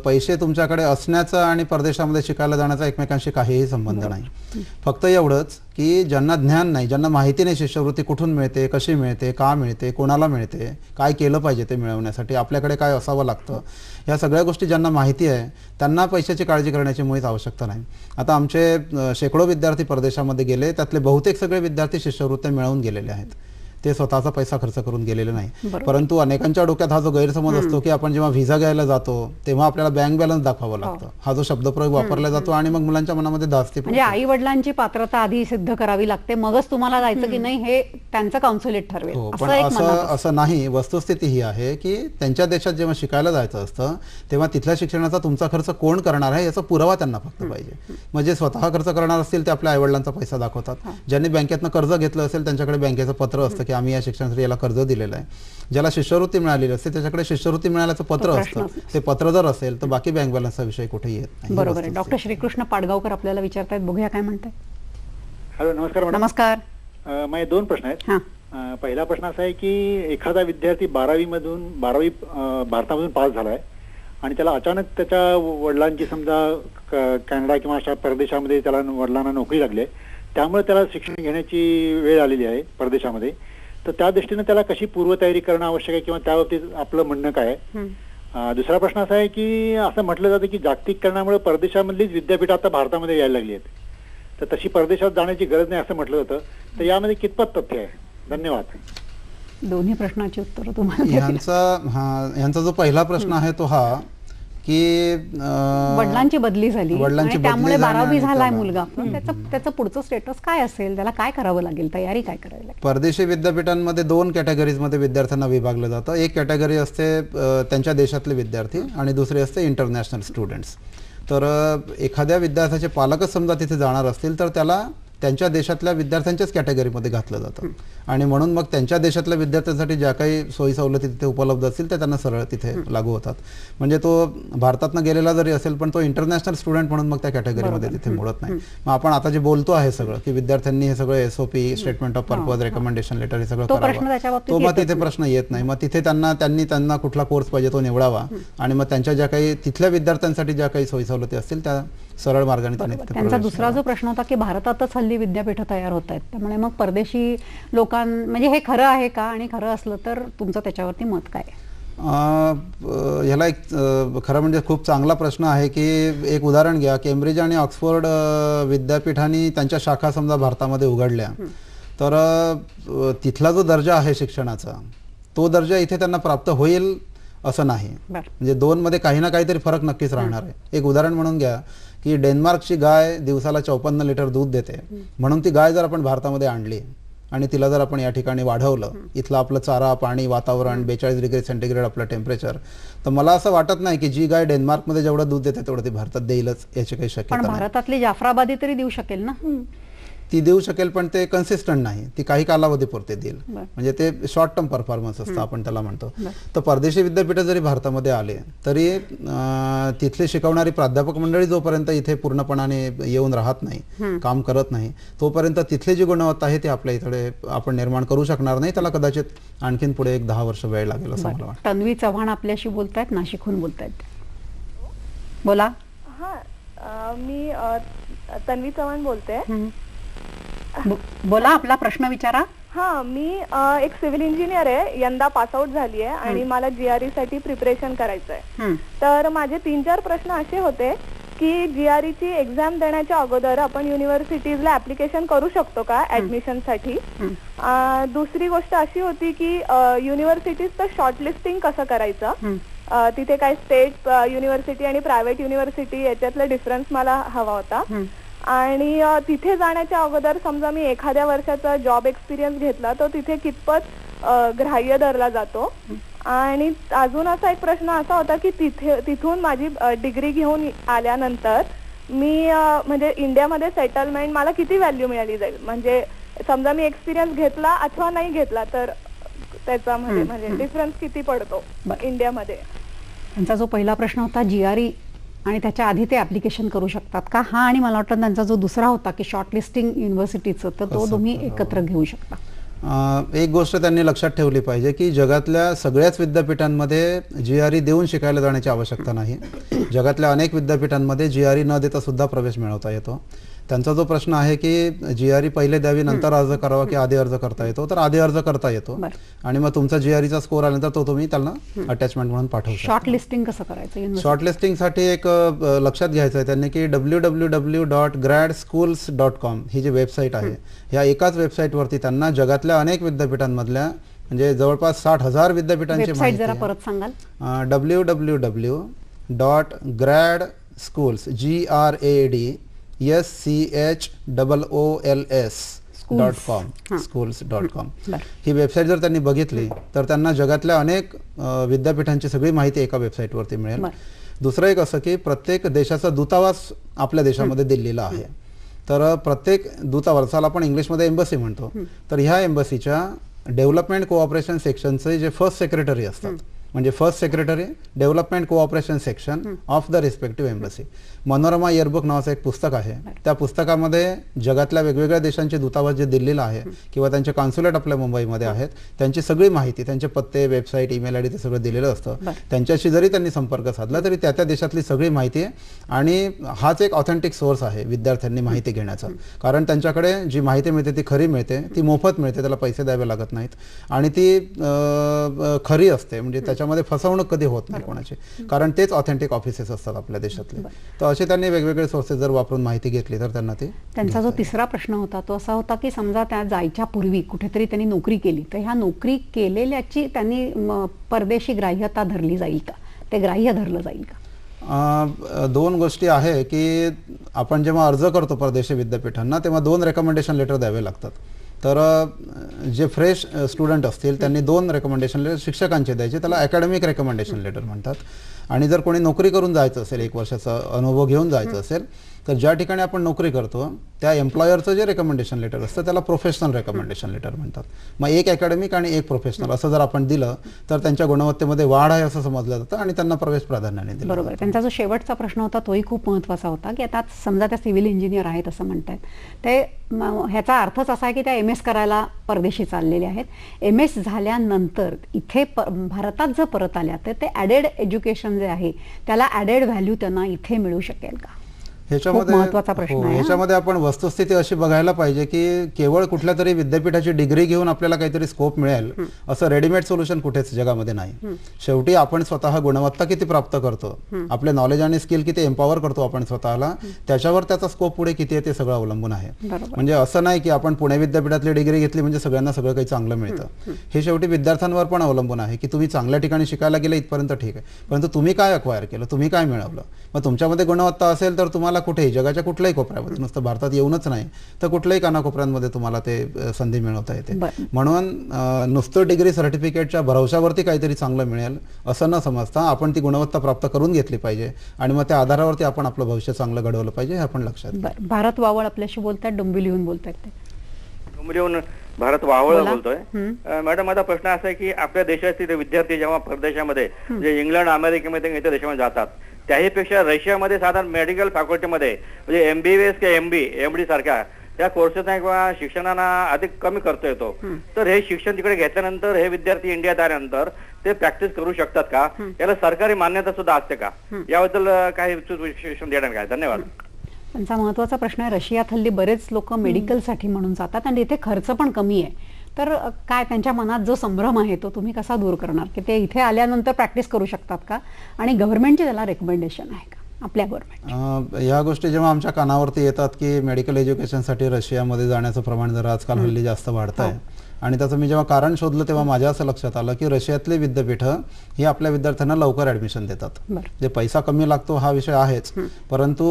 पैसे तुमच्याकडे असण्याचा आणि परदेशामध्ये शिकायला जाण्याचा एकमेकांशी काहीही संबंध नाही. फक्त एवढंच की ज्यांना ज्ञान नाही, ज्यांना माहिती नाही शिष्यवृत्ती कुठून मिळते, कशी मिळते, का मिळते, कोणाला मिळते, काय केलं पाहिजे ते मिळवण्यासाठी, आपल्याकडे काय असावं लागतं, ह्या सगळ्या गोष्टी ज्यांना माहिती आहे त्यांना पैशाची काळजी करण्याची मुळीच आवश्यकता नाही. आता आमचे शेकडो विद्यार्थी परदेशामध्ये गेले, त्यातले बहुतेक सगळे विद्यार्थी शिष्यवृत्त्या मिळवून गेलेले आहेत. ते स्वतःचा पैसा खर्च करून गेलेले नाही. परंतु अनेकांच्या डोक्यात हा जो गैरसमज असतो की आपण जेव्हा व्हिसा घ्यायला जातो तेव्हा आपल्याला बँक बॅलन्स दाखवावं लागतं, हा जो शब्दप्रयोग वापरला जातो आणि मग मुलांच्या मनामध्ये धास्ती म्हणजे आई वडिलांची पात्रता आधी सिद्ध करावी लागते, मगच तुम्हाला जायचं की नाही हे त्यांचं काउन्सिलेट ठरवेल. पण असं नाही. वस्तुस्थिती ही आहे की त्यांच्या देशात जेव्हा शिकायला जायचं असतं तेव्हा तिथल्या शिक्षणाचा तुमचा खर्च कोण करणार आहे याचा पुरावा त्यांना फक्त पाहिजे. म्हणजे स्वतः खर्च करणार असतील ते आपल्या आई वडिलांचा पैसा दाखवतात. ज्यांनी बँकेतनं कर्ज घेतलं असेल त्यांच्याकडे बँकेचं पत्र असतं की आम्ही या शिक्षणासाठी याला कर्ज दिलेलं आहे. ज्याला शिष्यवृत्ती मिळालेली असते त्याच्याकडे शिष्यवृत्ती मिळाल्याचं पत्र असतं. ते पत्र जर असेल तर बाकी बँक बॅलन्सचा विषय कुठे येत नाही. बरोबर आहे. डॉक्टर श्रीकृष्ण पाडगावकर आपल्याला विचारतायत, बघूया काय म्हणताय. हॅलो, नमस्कार मॅडम. नमस्कार. माझे 2 प्रश्न आहेत. पहिला प्रश्न असा आहे की एखादा विद्यार्थी 12वी भारतामधून पास झालाय आणि त्याला अचानक त्याच्या वडिलांची समजा कॅनडा किंवा अशा परदेशामध्ये त्याला वडिलांना नोकरी लागली आहे, त्यामुळे त्याला शिक्षण घेण्याची वेळ आलेली आहे परदेशामध्ये, तर त्या दृष्टीने त्याला कशी पूर्वतयारी करणं आवश्यक आहे किंवा त्या बाबतीत आपलं म्हणणं काय आहे? दुसरा प्रश्न असा आहे की असं म्हटलं जातं की जागतिकीकरणामुळे परदेशामधलीच विद्यापीठ आता भारतामध्ये यायला लागली आहेत, तर तशी परदेशात जाण्याची गरज नाही असं म्हटलं जातं, तर यामध्ये कितपत तथ्य आहे? धन्यवाद. दोन्ही प्रश्नाची उत्तरं तुम्हाला. ह्यांचा जो पहिला प्रश्न आहे तो हा की वडिलांची बदली झाली आणि त्यामुळे 12वी झालाय मुलगा, पण त्याचं पुढचं स्टेटस काय असेल, त्याला काय करावं लागेल, तयारी काय करावी लागेल? परदेशी विद्यापीठांमध्ये 2 कॅटेगरीजमध्ये विद्यार्थ्यांना विभागलं जातं. एक कॅटेगरी असते त्यांच्या देशातले विद्यार्थी आणि दुसरी असते इंटरनॅशनल स्टुडंट्स. तर एखाद्या विद्यार्थ्याचे पालकच समजा तिथे जाणार असतील तर त्याला त्यांच्या देशातल्या विद्यार्थ्यांच्याच कॅटेगरीमध्ये घातलं जातं आणि म्हणून मग त्यांच्या देशातल्या विद्यार्थ्यांसाठी ज्या काही सोयी सवलती तिथे उपलब्ध असतील त्या त्यांना सरळ तिथे लागू होतात. म्हणजे तो भारतातनं गेलेला जरी असेल पण तो इंटरनॅशनल स्टुडंट म्हणून मग त्या कॅटेगरीमध्ये तिथे मोडत नाही. मग आपण आता जे बोलतो आहे सगळं की विद्यार्थ्यांनी हे सगळं SOP, statement of purpose, recommendation letter हे सगळं करावं, तो मग तिथे प्रश्न येत नाही. मग तिथे त्यांना कुठला कोर्स पाहिजे तो निवडावा आणि मग त्यांच्या ज्या काही तिथल्या विद्यार्थ्यांसाठी ज्या काही सोयी सवलती असतील त्या सरळ मार्गाने त्यांचा दुसरा जो प्रश्न होता की भारतातच हल्ली विद्यापीठ तयार होत आहेत, त्यामुळे मग परदेशी म्हणजे हे खरं आहे का, आणि खरं असलं तर तुमचं त्याच्यावरती मत काय? ह्याला एक खरं म्हणजे खूप चांगला प्रश्न आहे की एक उदाहरण घ्या, केम्ब्रिज आणि ऑक्सफोर्ड विद्यापीठांनी त्यांच्या शाखा समजा भारतामध्ये उघडल्या, तर तिथला जो दर्जा आहे शिक्षणाचा, तो दर्जा इथे त्यांना प्राप्त होईल असं नाही. म्हणजे दोनमध्ये काही ना काहीतरी फरक नक्कीच राहणार आहे. एक उदाहरण म्हणून घ्या की डेन्मार्कची गाय दिवसाला 54 लिटर दूध देते, म्हणून ती गाय जर आपण भारतामध्ये आणली आणि तिला जर आपण या ठिकाणी वाढवलं, इथलं आपलं चारा, पाणी, वातावरण, 42 डिग्री सेंटीग्रेड आपलं टेम्परेचर, तर मला असं वाटत नाही की जी गाय डेन्मार्कमध्ये जेवढं दूध देते तेवढं ती भारतात देईलच, याची काही शक्यता नाही. भारतातली जाफराबादी तरी देऊ शकेल ना? ती देऊ शकेल, पण ते कन्सिस्टंट नाही, ती काही कालावधीपुरते देईल. म्हणजे ते शॉर्ट टर्म परफॉर्मन्स असतं आपण त्याला म्हणतो. तर परदेशी विद्यापीठ जरी भारतामध्ये आले तरी तिथली शिकवणारी प्राध्यापक मंडळी जोपर्यंत इथे पूर्णपणाने येऊन राहत नाही, काम करत नाही, तोपर्यंत तिथली जी गुणवत्ता आहे ती आपल्या इकडे आपण निर्माण करू शकणार नाही. त्याला कदाचित आणखीन पुढे 1-10 वर्ष वेळ लागेल असं मला वाटतं. तन्वी चव्हाण आपल्याशी बोलतायत, नाशिकहून बोलतायत. बोला. मी तन्वी चव्हाण बोलते. बोला, आपला प्रश्न विचारा. मी एक सिव्हिल इंजिनियर आहे, यंदा पासआउट झाली आहे आणि मला GRE साठी प्रिपरेशन करायचं आहे. तर माझे 3-4 प्रश्न असे होते की GRE ची एक्झाम देण्याच्या अगोदर आपण युनिव्हर्सिटीजला ऍप्लिकेशन करू शकतो का ऍडमिशन साठी? दुसरी गोष्ट अशी होती की युनिव्हर्सिटीजचं शॉर्टलिस्टिंग कसं करायचं, तिथे काय स्टेट युनिव्हर्सिटी आणि प्रायव्हेट युनिव्हर्सिटी याच्यातला डिफरन्स मला हवा होता. आणि तिथे जाण्याच्या अगोदर समजा मी एखाद्या वर्षाचा जॉब एक्सपिरियन्स घेतला तर तिथे कितपत ग्राह्य धरला जातो. आणि अजून असा एक प्रश्न असा होता की तिथून माझी डिग्री घेऊन आल्यानंतर मी म्हणजे इंडियामध्ये सेटलमेंट मला किती व्हॅल्यू मिळाली जाईल, म्हणजे समजा मी एक्सपिरियन्स घेतला अथवा नाही घेतला तर त्याच्यामध्ये म्हणजे डिफरन्स किती पडतो इंडियामध्ये. त्यांचा जो पहिला प्रश्न होता GRE आणि त्याच्या आधी ते ऍप्लिकेशन करू शकतात का, हा, आणि मला वाटतं त्यांचा जो दुसरा होता की शॉर्टलिस्टिंग युनिव्हर्सिटीचं, तर तो तुम्ही एकत्र घेऊ शकता. एक गोष्ट त्यांनी लक्षात ठेवली पाहिजे की जगातल्या सगळ्याच विद्यापीठांमध्ये GRE देऊन शिकायला जाण्याची आवश्यकता नाही. जगातल्या अनेक विद्यापीठांमध्ये GRE न देता सुद्धा प्रवेश मिळवता येतो. त्यांचा जो प्रश्न आहे की GRE पहिले द्यावी नंतर अर्ज करावा की आधी अर्ज करता येतो, तर आधी अर्ज करता येतो आणि मग तुमचा GREचा स्कोर आल्यानंतर तो तुम्ही त्यांना अटॅचमेंट म्हणून पाठवू शकता. शॉर्टलिस्टिंग कसं करायचं? शॉर्टलिस्टिंगसाठी एक लक्षात घ्यायचं आहे त्यांनी की www.gradschools.com ही जी वेबसाईट आहे, ह्या एकाच वेबसाईटवरती त्यांना जगातल्या अनेक विद्यापीठांमधल्या म्हणजे जवळपास 60,000 विद्यापीठांची माहिती जरा परत सांगाल? www.gradschools schools.com ही वेबसाईट जर त्यांनी बघितली तर त्यांना जगातल्या अनेक विद्यापीठांची सगळी माहिती एका वेबसाईटवरती मिळेल. दुसरं एक असं की प्रत्येक देशाचा दूतावास आपल्या देशामध्ये दिल्लीला आहे, तर प्रत्येक दूतावासाला आपण इंग्लिशमध्ये एम्बसी म्हणतो, तर ह्या एम्बसीच्या डेव्हलपमेंट कोऑपरेशन सेक्शनचे जे फर्स्ट सेक्रेटरी असतात, म्हणजे first secretary development cooperation section of the respective embassy. Manorama yearbook नावाचं एक पुस्तक आहे, त्या पुस्तकामध्ये जगातल्या वेगवेगळ्या देशांचे दूतावास जे दिल्लीला आहे किंवा त्यांचे कॉन्सुलेट आपल्या मुंबईमध्ये आहेत त्यांची सगळी माहिती, त्यांचे पत्ते, वेबसाईट, ईमेल आयडी ते सगळं दिलेलं असतं. त्यांच्याशी जरी त्यांनी संपर्क साधला तरी त्या देशातली सगळी माहिती आहे आणि हाच एक ऑथेंटिक सोर्स आहे विद्यार्थ्यांनी माहिती घेण्याचा. कारण त्यांच्याकडे जी माहिती मिळते ती खरी मिळते, ती मोफत मिळते, त्याला पैसे द्यावे लागत नाहीत आणि ती खरी असते, म्हणजे त्याच्यामध्ये फसवणूक कधी होत नाही कोणाची, कारण तेच ऑथेंटिक ऑफिसेस असतात आपल्या देशातले. तर असे त्यांनी वेगवेगळे सोर्सेस जर वापरून माहिती घेतली तर त्यांना ते. त्यांचा जो तिसरा प्रश्न होता तो असा होता की समजा त्या जायच्या पूर्वी कुठेतरी त्यांनी नोकरी केली, तर ह्या नोकरी केलेल्याची त्यांनी परदेशी ग्राह्यता धरली जाईल का, ते ग्राह्य धरलं जाईल का? दोन गोष्टी आहे की आपण जेव्हा अर्ज करतो परदेशी विद्यापीठांना तेव्हा 2 रेकमेंडेशन लेटर द्यावे लागतात. तर जे फ्रेश स्टुडंट असतील त्यांनी 2 रेकमेंडेशन लेटर शिक्षकांचे द्यायचे, त्याला अकॅडमिक रेकमेंडेशन लेटर म्हणतात. आणि जर कोणी नोकरी करून जायचं असेल, 1 वर्षाचा अनुभव घेऊन जायचं असेल, तर ज्या ठिकाणी आपण नोकरी करतो त्या एम्प्लॉयरचं जे रेकमेंडेशन लेटर असतं त्याला प्रोफेशनल रेकमेंडेशन लेटर म्हणतात. मग 1 अकॅडमिक आणि 1 प्रोफेशनल असं जर आपण दिलं तर त्यांच्या गुणवत्तेमध्ये वाढ आहे असं समजलं जातं आणि त्यांना प्रवेश प्राधान्याने दिलं. बरोबर. त्यांचा जो शेवटचा प्रश्न होता तोही खूप महत्त्वाचा होता की आता समजा त्या सिव्हिल इंजिनियर आहेत असं म्हणतात, ते ह्याचा अर्थच असा आहे की त्या MS करायला परदेशी चाललेले आहेत. MS झाल्यानंतर इथे भारतात जर परत आल्या तर ते ॲडेड एज्युकेशन जे आहे त्याला ॲडेड व्हॅल्यू त्यांना इथे मिळू शकेल का? महत्त्वाचा प्रश्न आहे. ह्याच्यामध्ये आपण वस्तुस्थिती अशी बघायला पाहिजे की केवळ कुठल्या तरी विद्यापीठाची डिग्री घेऊन आपल्याला काहीतरी स्कोप मिळेल असं रेडीमेड सोल्युशन कुठेच जगामध्ये नाही. शेवटी आपण स्वतः गुणवत्ता किती प्राप्त करतो, आपले नॉलेज आणि स्किल किती एम्पॉवर करतो आपण स्वतःला, त्याच्यावर त्याचा स्कोप पुढे किती आहे ते सगळं अवलंबून आहे. म्हणजे असं नाही की आपण पुणे विद्यापीठातली डिग्री घेतली म्हणजे सगळ्यांना सगळं काही चांगलं मिळतं. हे शेवटी विद्यार्थ्यांवर पण अवलंबून आहे की तुम्ही चांगल्या ठिकाणी शिकायला गेले इथपर्यंत ठीक आहे, परंतु तुम्ही काय अक्वायर केलं, तुम्ही काय मिळवलं. मग तुमच्यामध्ये गुणवत्ता असेल तर तुम्हाला कुठेही जगाच्या कुठल्याही कोपऱ्यामध्ये, नुसतं भारतात येऊनच नाही तर कुठल्याही कानाकोपऱ्यांमध्ये तुम्हाला ते संधी मिळवता येते. म्हणून नुसतं डिग्री सर्टिफिकेटच्या भरवशावरती काहीतरी चांगलं मिळेल असं न समजता आपण ती गुणवत्ता प्राप्त करून घेतली पाहिजे आणि मग त्या आधारावरती आपण आपलं भविष्य चांगलं घडवलं पाहिजे हे आपण लक्षात. भारत वावळ आपल्याशी बोलतात, डोंबिवलीहून बोलतात ते. डोंबिवलीहून भारत वावळ बोलतोय. मॅडम, माझा प्रश्न असा आहे की आपल्या देशातील विद्यार्थी जेव्हा परदेशामध्ये म्हणजे इंग्लंड, अमेरिकेमध्ये इतर देशामध्ये जातात, त्याहीपेक्षा रशियामध्ये साधारण मेडिकल फॅकल्टीमध्ये म्हणजे MBBS किंवा MD सारख्या त्या कोर्सेसना किंवा शिक्षणाला अधिक कमी खर्च येतो. तर हे शिक्षण तिकडे घेतल्यानंतर हे विद्यार्थी इंडियात आल्यानंतर ते प्रॅक्टिस करू शकतात का? याला सरकारी मान्यता सुद्धा असते का? याबद्दल काही शिक्षण देणार काय? धन्यवाद. त्यांचा महत्त्वाचा प्रश्न आहे. रशियात हल्ली बरेच लोक मेडिकलसाठी म्हणून जातात आणि इथे खर्च पण कमी आहे. तर काय त्यांच्या मनात जो संभ्रम आहे तो तुम्ही कसा दूर करणार की ते इथे आल्यानंतर प्रॅक्टिस करू शकतात का? आणि गव्हर्नमेंटची त्याला रेकमेंडेशन आहे का आपल्या गव्हर्नमेंट? या गोष्टी जेव्हा आमच्या कानावरती येतात की मेडिकल एज्युकेशनसाठी रशियामध्ये जाण्याचं प्रमाण जर आजकाल हल्ली जास्त वाढत आहे आणि त्याचं मी जेव्हा कारण शोधलं तेव्हा माझ्या असं लक्षात आलं की रशियातले विद्यापीठं ही आपल्या विद्यार्थ्यांना लवकर ऍडमिशन देतात. जे पैसा कमी लागतो हा विषय आहेच, परंतु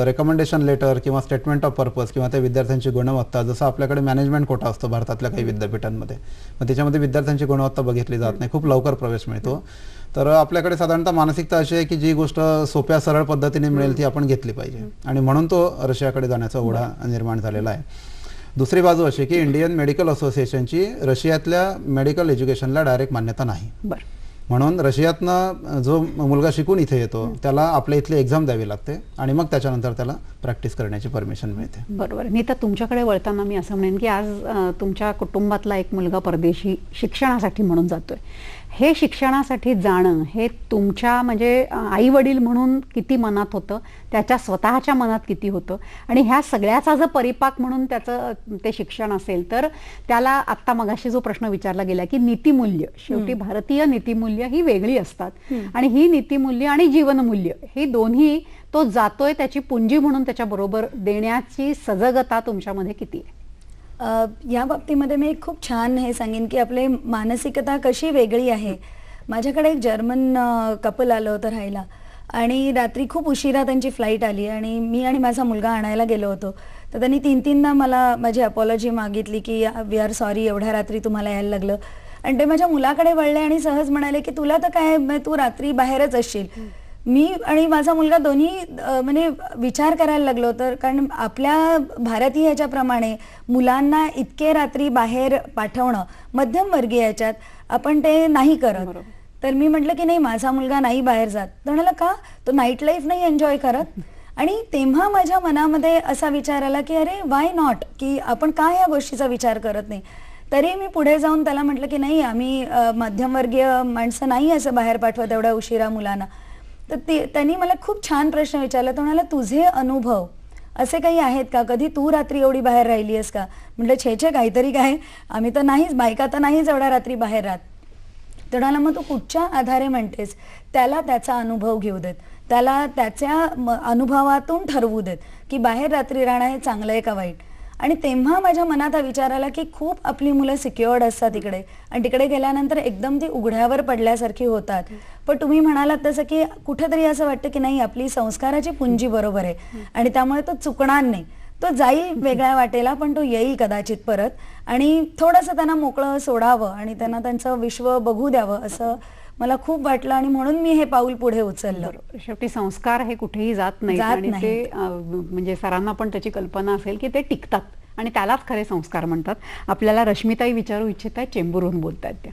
रेकमेंडेशन लेटर किंवा स्टेटमेंट ऑफ पर्पज किंवा त्या विद्यार्थ्यांची गुणवत्ता, जसं आपल्याकडे मॅनेजमेंट कोटा असतो भारतातल्या काही विद्यापीठांमध्ये, मग त्याच्यामध्ये विद्यार्थ्यांची गुणवत्ता बघितली जात नाही, खूप लवकर प्रवेश मिळतो. तर आपल्याकडे साधारणतः मानसिकता अशी आहे की जी गोष्ट सोप्या सरळ पद्धतीने मिळेल ती आपण घेतली पाहिजे आणि म्हणून तो रशियाकडे जाण्याचा ओढा निर्माण झालेला आहे. दुसरी बाजू अशी की इंडियन मेडिकल असोसिएशनची रशियातल्या मेडिकल एज्युकेशनला डायरेक्ट मान्यता नाही. म्हणून रशियातनं जो मुलगा शिकून इथे येतो त्याला आपल्या इथली एक्झाम द्यावी लागते आणि मग त्याच्यानंतर त्याला प्रॅक्टिस करण्याची परमिशन मिळते. बरोबर. मी तर तुमच्याकडे वळताना मी असं म्हणेन की आज तुमच्या कुटुंबातला एक मुलगा परदेशी शिक्षणासाठी म्हणून जातोय. हे शिक्षणासाठी जाणं हे तुमच्या म्हणजे आई वडील म्हणून किती मनात होतं, त्याच्या स्वतःच्या मनात किती होतं आणि ह्या सगळ्याचा जर परिपाक म्हणून त्याचं ते शिक्षण असेल तर त्याला आत्ता मगाशी जो प्रश्न विचारला गेला की नीतिमूल्य, शेवटी भारतीय नीतिमूल्य ही वेगळी असतात आणि ही नीतिमूल्य आणि जीवनमूल्य ही दोन्ही तो जातोय त्याची पुंजी म्हणून त्याच्याबरोबर देण्याची सजगता तुमच्यामध्ये किती आहे? या बाबतीमध्ये मी खूप छान हे सांगेन की आपली मानसिकता कशी वेगळी आहे. माझ्याकडे एक जर्मन कपल आलं होतं राहायला आणि रात्री खूप उशिरा त्यांची फ्लाईट आली आणि मी आणि माझा मुलगा आणायला गेलो होतो. तर त्यांनी 3-3दा मला माझी अपॉलॉजी मागितली की वी आर सॉरी, एवढ्या रात्री तुम्हाला यायला लागलं. आणि ते माझ्या मुलाकडे वळले आणि सहज म्हणाले की तुला तर काय, तू रात्री बाहेरच असशील. मी आणि माझा मुलगा दोन्ही म्हणजे विचार करायला लागलो. तर कारण आपल्या भारतीय ह्याच्याप्रमाणे मुलांना इतके रात्री बाहेर पाठवणं मध्यमवर्गीय याच्यात आपण ते नाही करत. तर मी म्हटलं की नाही, माझा मुलगा नाही बाहेर जात. तर म्हणाला का, तो नाईट लाईफ नाही एन्जॉय करत? आणि तेव्हा माझ्या मनामध्ये असा विचार आला की अरे वाय नॉट, की आपण का या गोष्टीचा विचार करत नाही. तरी मी पुढे जाऊन त्याला म्हटलं की नाही, आम्ही मध्यमवर्गीय माणसं नाही असं बाहेर पाठवत एवढ्या उशिरा मुलांना. तर त्यांनी मला खूप छान प्रश्न विचारला. तो म्हणाला तुझे अनुभव असे काही आहेत का, कधी तू रात्री एवढी बाहेर राहिली आहेस का? म्हटलं छे काहीतरी काय, आम्ही तर नाहीच, बायका तर नाहीच एवढ्या रात्री बाहेर राहत. तर म्हणाला मग तू कुठच्या आधारे म्हणतेस? त्याला त्याचा अनुभव घेऊ देत, त्याला त्याच्या अनुभवातून ठरवू देत की बाहेर रात्री राहणं हे चांगलं आहे का वाईट. आणि तेव्हा माझ्या मनात हा विचार आला की खूप आपली मुलं सिक्युअर्ड असतात तिकडे आणि तिकडे गेल्यानंतर एकदम ती उघड्यावर पडल्यासारखी होतात. पण तुम्ही म्हणालात तसं की कुठेतरी असं वाटतं की नाही, आपली संस्काराची पुंजी बरोबर आहे आणि त्यामुळे तो चुकणार नाही. तो जाईल वेगळ्या वाटेला पण तो येईल कदाचित परत. आणि थोडंसं त्यांना मोकळं सोडावं आणि त्यांना त्यांचं विश्व बघू द्यावं असं मला खूप वाटलं आणि म्हणून मी हे पाऊल पुढे उचललं. शेवटी संस्कार हे कुठेही जात नाहीत आणि ते म्हणजे सरांना पण त्याची कल्पना असेल की ते टिकतात आणि त्यालाच खरे संस्कार म्हणतात. आपल्याला रश्मिताई विचारू इच्छित आहे, चेंबूरहून बोलतायत त्या.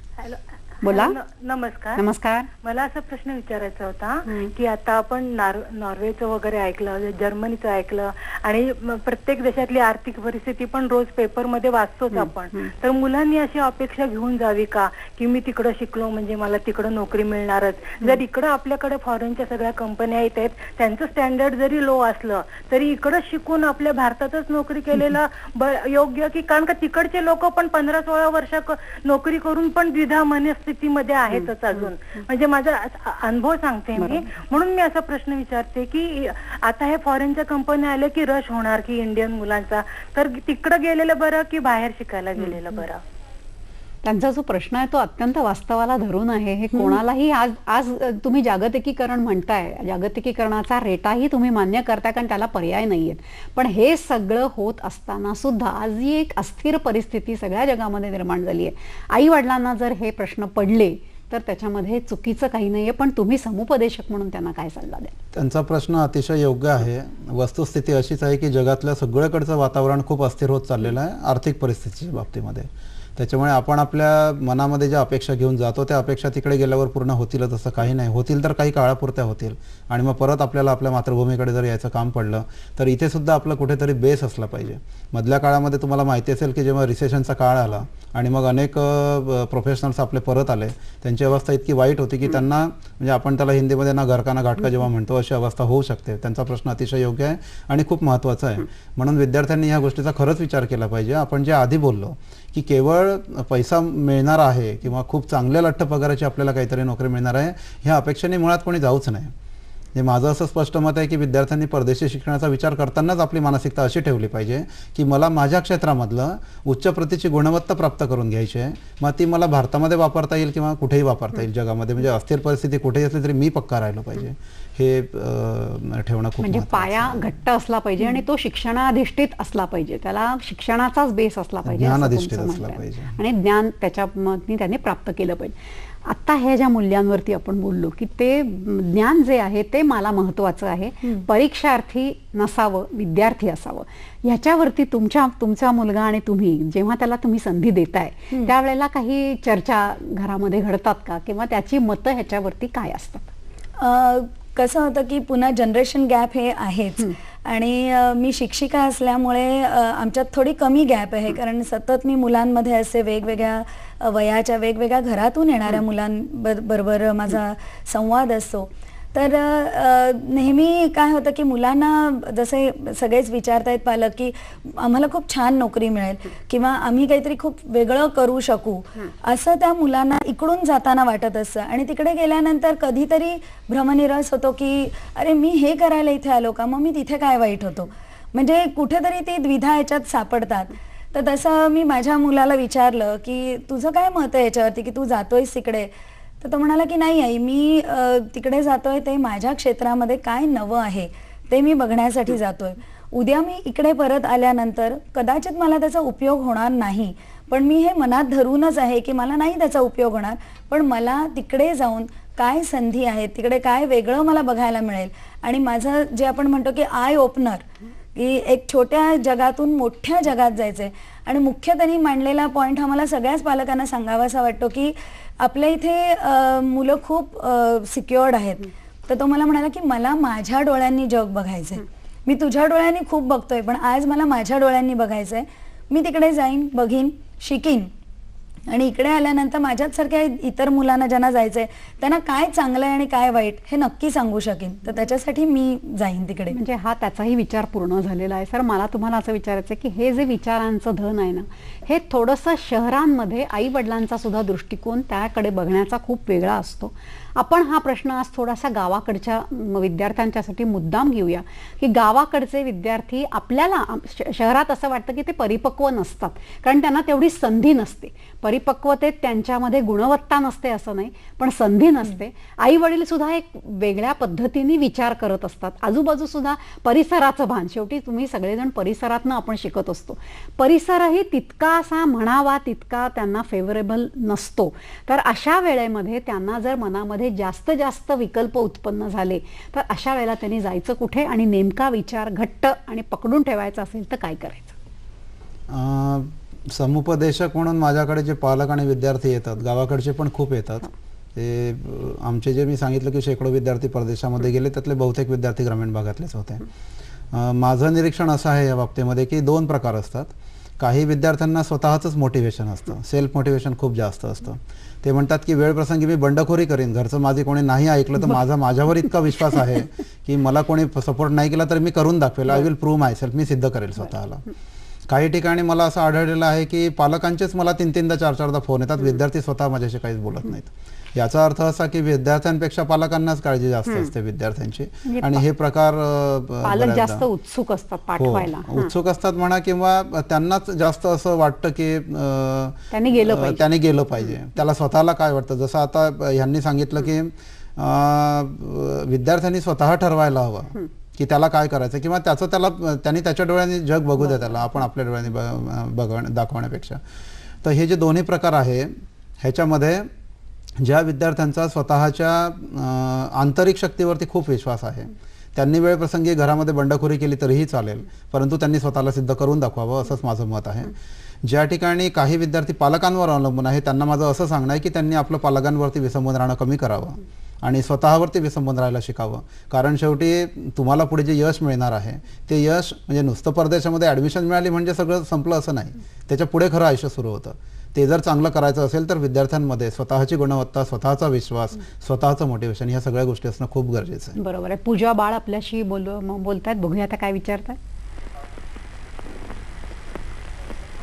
बोला. नमस्कार. नमस्कार. मला असा प्रश्न विचारायचा होता की आता आपण नॉर्वेचं वगैरे ऐकलं, जर्मनीचं ऐकलं आणि प्रत्येक देशातली आर्थिक परिस्थिती पण रोज पेपरमध्ये वाचतोच आपण. तर मुलांनी अशी अपेक्षा घेऊन जावी का की मी तिकडं शिकलो म्हणजे मला तिकडं नोकरी मिळणारच. जर इकडं आपल्याकडे फॉरेनच्या सगळ्या कंपन्या येत आहेत, त्यांचं स्टँडर्ड जरी लो असलं तरी इकडं शिकून आपल्या भारतातच नोकरी केलेलं योग्य की, कारण का तिकडचे लोक पण 15-16 वर्ष नोकरी करून पण द्विधा मनस्थितीमध्ये आहेतच अजून. म्हणजे माझा अनुभव सांगते मी, म्हणून मी असा प्रश्न विचारते की आता हे फॉरेनच्या कंपन्या आल्या की रश होणार की इंडियन मुलांचा, तर तिकडं गेलेलं बरं की बाहेर शिकायला गेलेलं बरं? त्यांचा जो प्रश्न आहे तो अत्यंत वास्तवाला धरून आहे. हे कोणालाही आज तुम्ही जागतिकीकरण म्हणताय, जागतिकीकरणाचा रेटाही तुम्ही मान्य करताय कारण त्याला पर्याय नाहीयेत. पण हे सगळं होत असताना सुद्धा आज ही एक अस्थिर परिस्थिती सगळ्या जगामध्ये निर्माण झाली आहे. आई वडिलांना जर हे प्रश्न पडले तर त्याच्यामध्ये चुकीचं काही नाहीये, पण तुम्ही समुपदेशक म्हणून त्यांना काय सल्ला द्या? त्यांचा प्रश्न अतिशय योग्य आहे. वस्तुस्थिती अशीच आहे की जगातल्या सगळीकडचं वातावरण खूप अस्थिर होत चाललेलं आहे आर्थिक परिस्थितीच्या बाबतीमध्ये. त्याच्यामुळे आपण आपल्या मनामध्ये ज्या अपेक्षा घेऊन जातो त्या अपेक्षा तिकडे गेल्यावर पूर्ण होतीलच असं काही नाही. होतील तर काही काळापुरत्या होतील आणि मग परत आपल्याला आपल्या मातृभूमीकडे जर यायचं काम पडलं तर इथे सुद्धा आपलं कुठेतरी बेस असला पाहिजे. मधल्या काळामध्ये तुम्हाला माहिती असेल की जेव्हा रिसेशनचा काळ आला आणि मग अनेक प्रोफेशनल्स आपले परत आले, त्यांची अवस्था इतकी वाईट होती की त्यांना म्हणजे आपण त्याला हिंदीमध्ये ना घर का ना घाटका जेव्हा म्हणतो अशी अवस्था होऊ शकते. त्यांचा प्रश्न अतिशय योग्य आहे आणि खूप महत्त्वाचा आहे. म्हणून विद्यार्थ्यांनी ह्या गोष्टीचा खरंच विचार केला पाहिजे. आपण जे आधी बोललो की केवळ पैसा मिळणार आहे किंवा खूप चांगल्या लठ्ठ पगाराची आपल्याला काहीतरी नोकरी मिळणार आहे ह्या अपेक्षेने मुळात कोणी जाऊच नाही. हे माझं असं स्पष्ट मत आहे की विद्यार्थ्यांनी परदेशी शिक्षणाचा विचार करतानाच आपली मानसिकता अशी ठेवली पाहिजे की मला माझ्या क्षेत्रामधलं उच्च प्रतीची गुणवत्ता प्राप्त करून घ्यायची आहे. मग ती मला भारतामध्ये वापरता येईल किंवा कुठेही वापरता येईल जगामध्ये. म्हणजे अस्थिर परिस्थिती कुठेही असली तरी मी पक्का राहिलो पाहिजे हे ठेवणं खूप म्हणजे पाया घट्ट असला पाहिजे आणि तो शिक्षणाधिष्ठित असला पाहिजे. त्याला शिक्षणाचाच बेस असला पाहिजे, ज्ञानाधिष्ठित असला पाहिजे आणि ज्ञान त्याच्यामध्ये त्याने प्राप्त केलं पाहिजे. आता ह्या ज्या मूल्यांवरती आपण बोललो की ते ज्ञान जे आहे ते मला महत्वाचं आहे, परीक्षार्थी नसावं, विद्यार्थी असावं. ह्याच्यावरती तुमचा मुलगा आणि तुम्ही जेव्हा त्याला तुम्ही संधी देताय त्यावेळेला काही चर्चा घरामध्ये घडतात का किंवा त्याची मतं ह्याच्यावरती काय असतात? कसं होतं की पुन्हा जनरेशन गॅप हे आहेच आणि मी शिक्षिका असल्यामुळे आमच्यात थोडी कमी गॅप आहे कारण सतत मी मुलांमध्ये असे वेगवेगळ्या वयाच्या वेगवेगळ्या घरातून येणाऱ्या मुलांबरोबर माझा संवाद असतो. तर नेहमी काय होतं की मुलांना जसे सगळेच विचारतायत पालक की आम्हाला खूप छान नोकरी मिळेल किंवा आम्ही काहीतरी खूप वेगळं करू शकू असं त्या मुलांना इकडून जाताना वाटत असतं. आणि तिकडे गेल्यानंतर कधीतरी भ्रमनिरास होतो की अरे मी हे करायला इथे आलो का, मग मी तिथे काय वाईट होतो. म्हणजे कुठेतरी ती द्विधा याच्यात सापडतात. तर तसं मी माझ्या मुलाला विचारलं की तुझं काय मत आहे याच्यावरती की तू जातोयस तिकडे, तर तो म्हणाला की नाही आई मी तिकडे जातोय ते माझ्या क्षेत्रामध्ये काय नवं आहे ते मी बघण्यासाठी जातोय. उद्या मी इकडे परत आल्यानंतर कदाचित मला त्याचा उपयोग होणार नाही, पण मी हे मनात धरूनच आहे की मला नाही त्याचा उपयोग होणार, पण मला तिकडे जाऊन काय संधी आहेत, तिकडे काय वेगळं मला बघायला मिळेल. आणि माझं जे आपण म्हणतो की आय ओपनर की एक छोट्या जगातून मोठ्या जगात जायचंय. आणि मुख्य त्यांनी मांडलेला पॉईंट हा मला सगळ्याच पालकांना सांगावासा वाटतो की आपल्या इथे मुलं खूप सिक्युअर्ड आहेत. तर तो मला म्हणाला की मला माझ्या डोळ्यांनी जग बघायचंय, मी तुझ्या डोळ्यांनी खूप बघतोय पण आज मला माझ्या डोळ्यांनी बघायचंय. मी तिकडे जाईन, बघीन, शिकीन आणि इकडे आल्यानंतर माझ्यासारख्या इतर मुलांना ज्यांना जायचंय त्यांना काय चांगलं आहे आणि काय वाईट हे नक्की सांगू शकेन. तर त्याच्यासाठी मी जाईन तिकडे. म्हणजे हा त्याचाही विचार पूर्ण झालेला आहे. सर मला तुम्हाला असं विचारायचं आहे की हे जे विचारांचं धन आहे ना हे थोडंसं शहरांमध्ये आई वडिलांचा सुद्धा दृष्टिकोन त्याकडे बघण्याचा खूप वेगळा असतो. आपण हा प्रश्न आज थोडासा गावाकडच्या विद्यार्थ्यांच्यासाठी मुद्दाम घेऊया की गावाकडचे विद्यार्थी आपल्याला शहरात असं वाटतं की ते परिपक्व नसतात कारण त्यांना तेवढी संधी नसते. परिपक्वतेत त्यांच्यामध्ये गुणवत्ता नसते असं नाही, पण संधी नसते. आई वडील सुद्धा एक वेगळ्या पद्धतीने विचार करत असतात. आजूबाजू सुद्धा परिसराचं भान, शेवटी तुम्ही सगळेजण परिसरातनं आपण शिकत असतो. परिसरही तितकासा म्हणावा तितका त्यांना फेवरेबल नसतो. तर अशा वेळेमध्ये त्यांना जर मनामध्ये जास्त विकल्प उत्पन्न झाले तर अशा वेळेला त्यांनी जायचं कुठे आणि नेमका विचार घट्ट आणि पकडून ठेवायचा असेल तर काय करायचं? समुपदेशक म्हणून माझ्याकडे जे पालक आणि विद्यार्थी येतात, गावाकडचे पण खूप येतात. ते आमचे जे मी सांगितलं की शेकडो विद्यार्थी परदेशामध्ये गेले, त्यातले बहुतेक विद्यार्थी ग्रामीण भागातलेच होते. माझं निरीक्षण असं आहे या बाबतीमध्ये की 2 प्रकार असतात. काही विद्यार्थ्यांना स्वतःचंच मोटिवेशन असतं, सेल्फ मोटिवेशन खूप जास्त असतं. ते म्हणतात की वेळ प्रसंगी मी बंडखोरी करीन, घरचं माझी कोणी नाही ऐकलं तर माझ्यावर इतका विश्वास आहे की मला कोणी सपोर्ट नाही केला तर मी करून दाखवेल, I will prove myself, मी सिद्ध करेल स्वतःला. काही ठिकाणी मला असं आढळलेलं आहे की पालकांचेच मला 3-3दा 4-4दा फोन येतात, विद्यार्थी स्वतः माझ्याशी काहीच बोलत नाहीत. याचा अर्थ असा की विद्यार्थ्यांपेक्षा पालकांनाच काळजी जास्त असते विद्यार्थ्यांची. आणि हे प्रकार पालक जास्त उत्सुक असतात पाठवायला, उत्सुक असतात म्हणा, किंवा त्यांनाच जास्त असं वाटतं की त्याने गेलं पाहिजे. त्याला स्वतःला काय वाटतं, जसं आता ह्यांनी सांगितलं की विद्यार्थ्यांनी स्वतः ठरवायला हवं की त्याला काय करायचं, किंवा त्यांनी त्याच्या डोळ्यांनी जग बघू द्या त्याला, आपण आपल्या डोळ्यांनी दाखवण्यापेक्षा. तर हे जे दोन्ही प्रकार आहे ह्याच्यामध्ये ज्या विद्यार्थ्यांचा स्वतःच्या आंतरिक शक्तीवरती खूप विश्वास आहे, त्यांनी वेळ प्रसंगी घरामध्ये बंडखोरी केली तरीही चालेल, परंतु त्यांनी स्वतःला सिद्ध करून दाखवावं, असंच माझं मत आहे. ज्या ठिकाणी काही विद्यार्थी पालकांवर अवलंबून आहे, त्यांना माझं असं सांगणं आहे की त्यांनी आपलं पालकांवरती विसंबून राहणं कमी करावं आणि स्वतःवरती विसंबून राहायला शिकावं. कारण शेवटी तुम्हाला पुढे जे यश मिळणार आहे ते यश म्हणजे नुसतं परदेशामध्ये ॲडमिशन मिळाली म्हणजे सगळं संपलं असं नाही, त्याच्या पुढे खरं आयुष्य सुरू होतं. ते जर चांगलं करायचं असेल तर विद्यार्थ्यांमध्ये स्वतःची गुणवत्ता, स्वतःचा विश्वास, स्वतःचं मोटिवेशन, ह्या सगळ्या गोष्टी असणं खूप गरजेचं आहे. बरोबर आहे. पूजा बाळ आपल्याशी बोलतायत, बघूया आता काय विचारतात.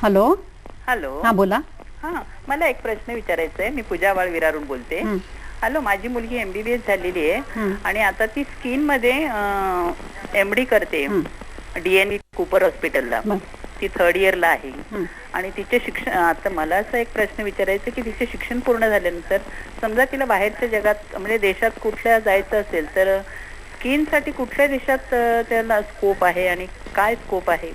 हॅलो. हॅलो. हा बोला. मला एक प्रश्न विचारायचा आहे. मी पूजा बाळ विरारून बोलते. हॅलो, माझी मुलगी MBBS झालेली आहे आणि आता ती स्किन मध्ये MD करते DNB कूपर हॉस्पिटलला. ती 3rd इयरला आहे आणि तिचे शिक्षण, आता मला असं एक प्रश्न विचारायचा की तिचे शिक्षण पूर्ण झाल्यानंतर समजा तिला बाहेरच्या जगात म्हणजे देशात कुठल्या जायचं असेल तर स्किनसाठी कुठल्या देशात त्याला स्कोप आहे आणि काय स्कोप आहे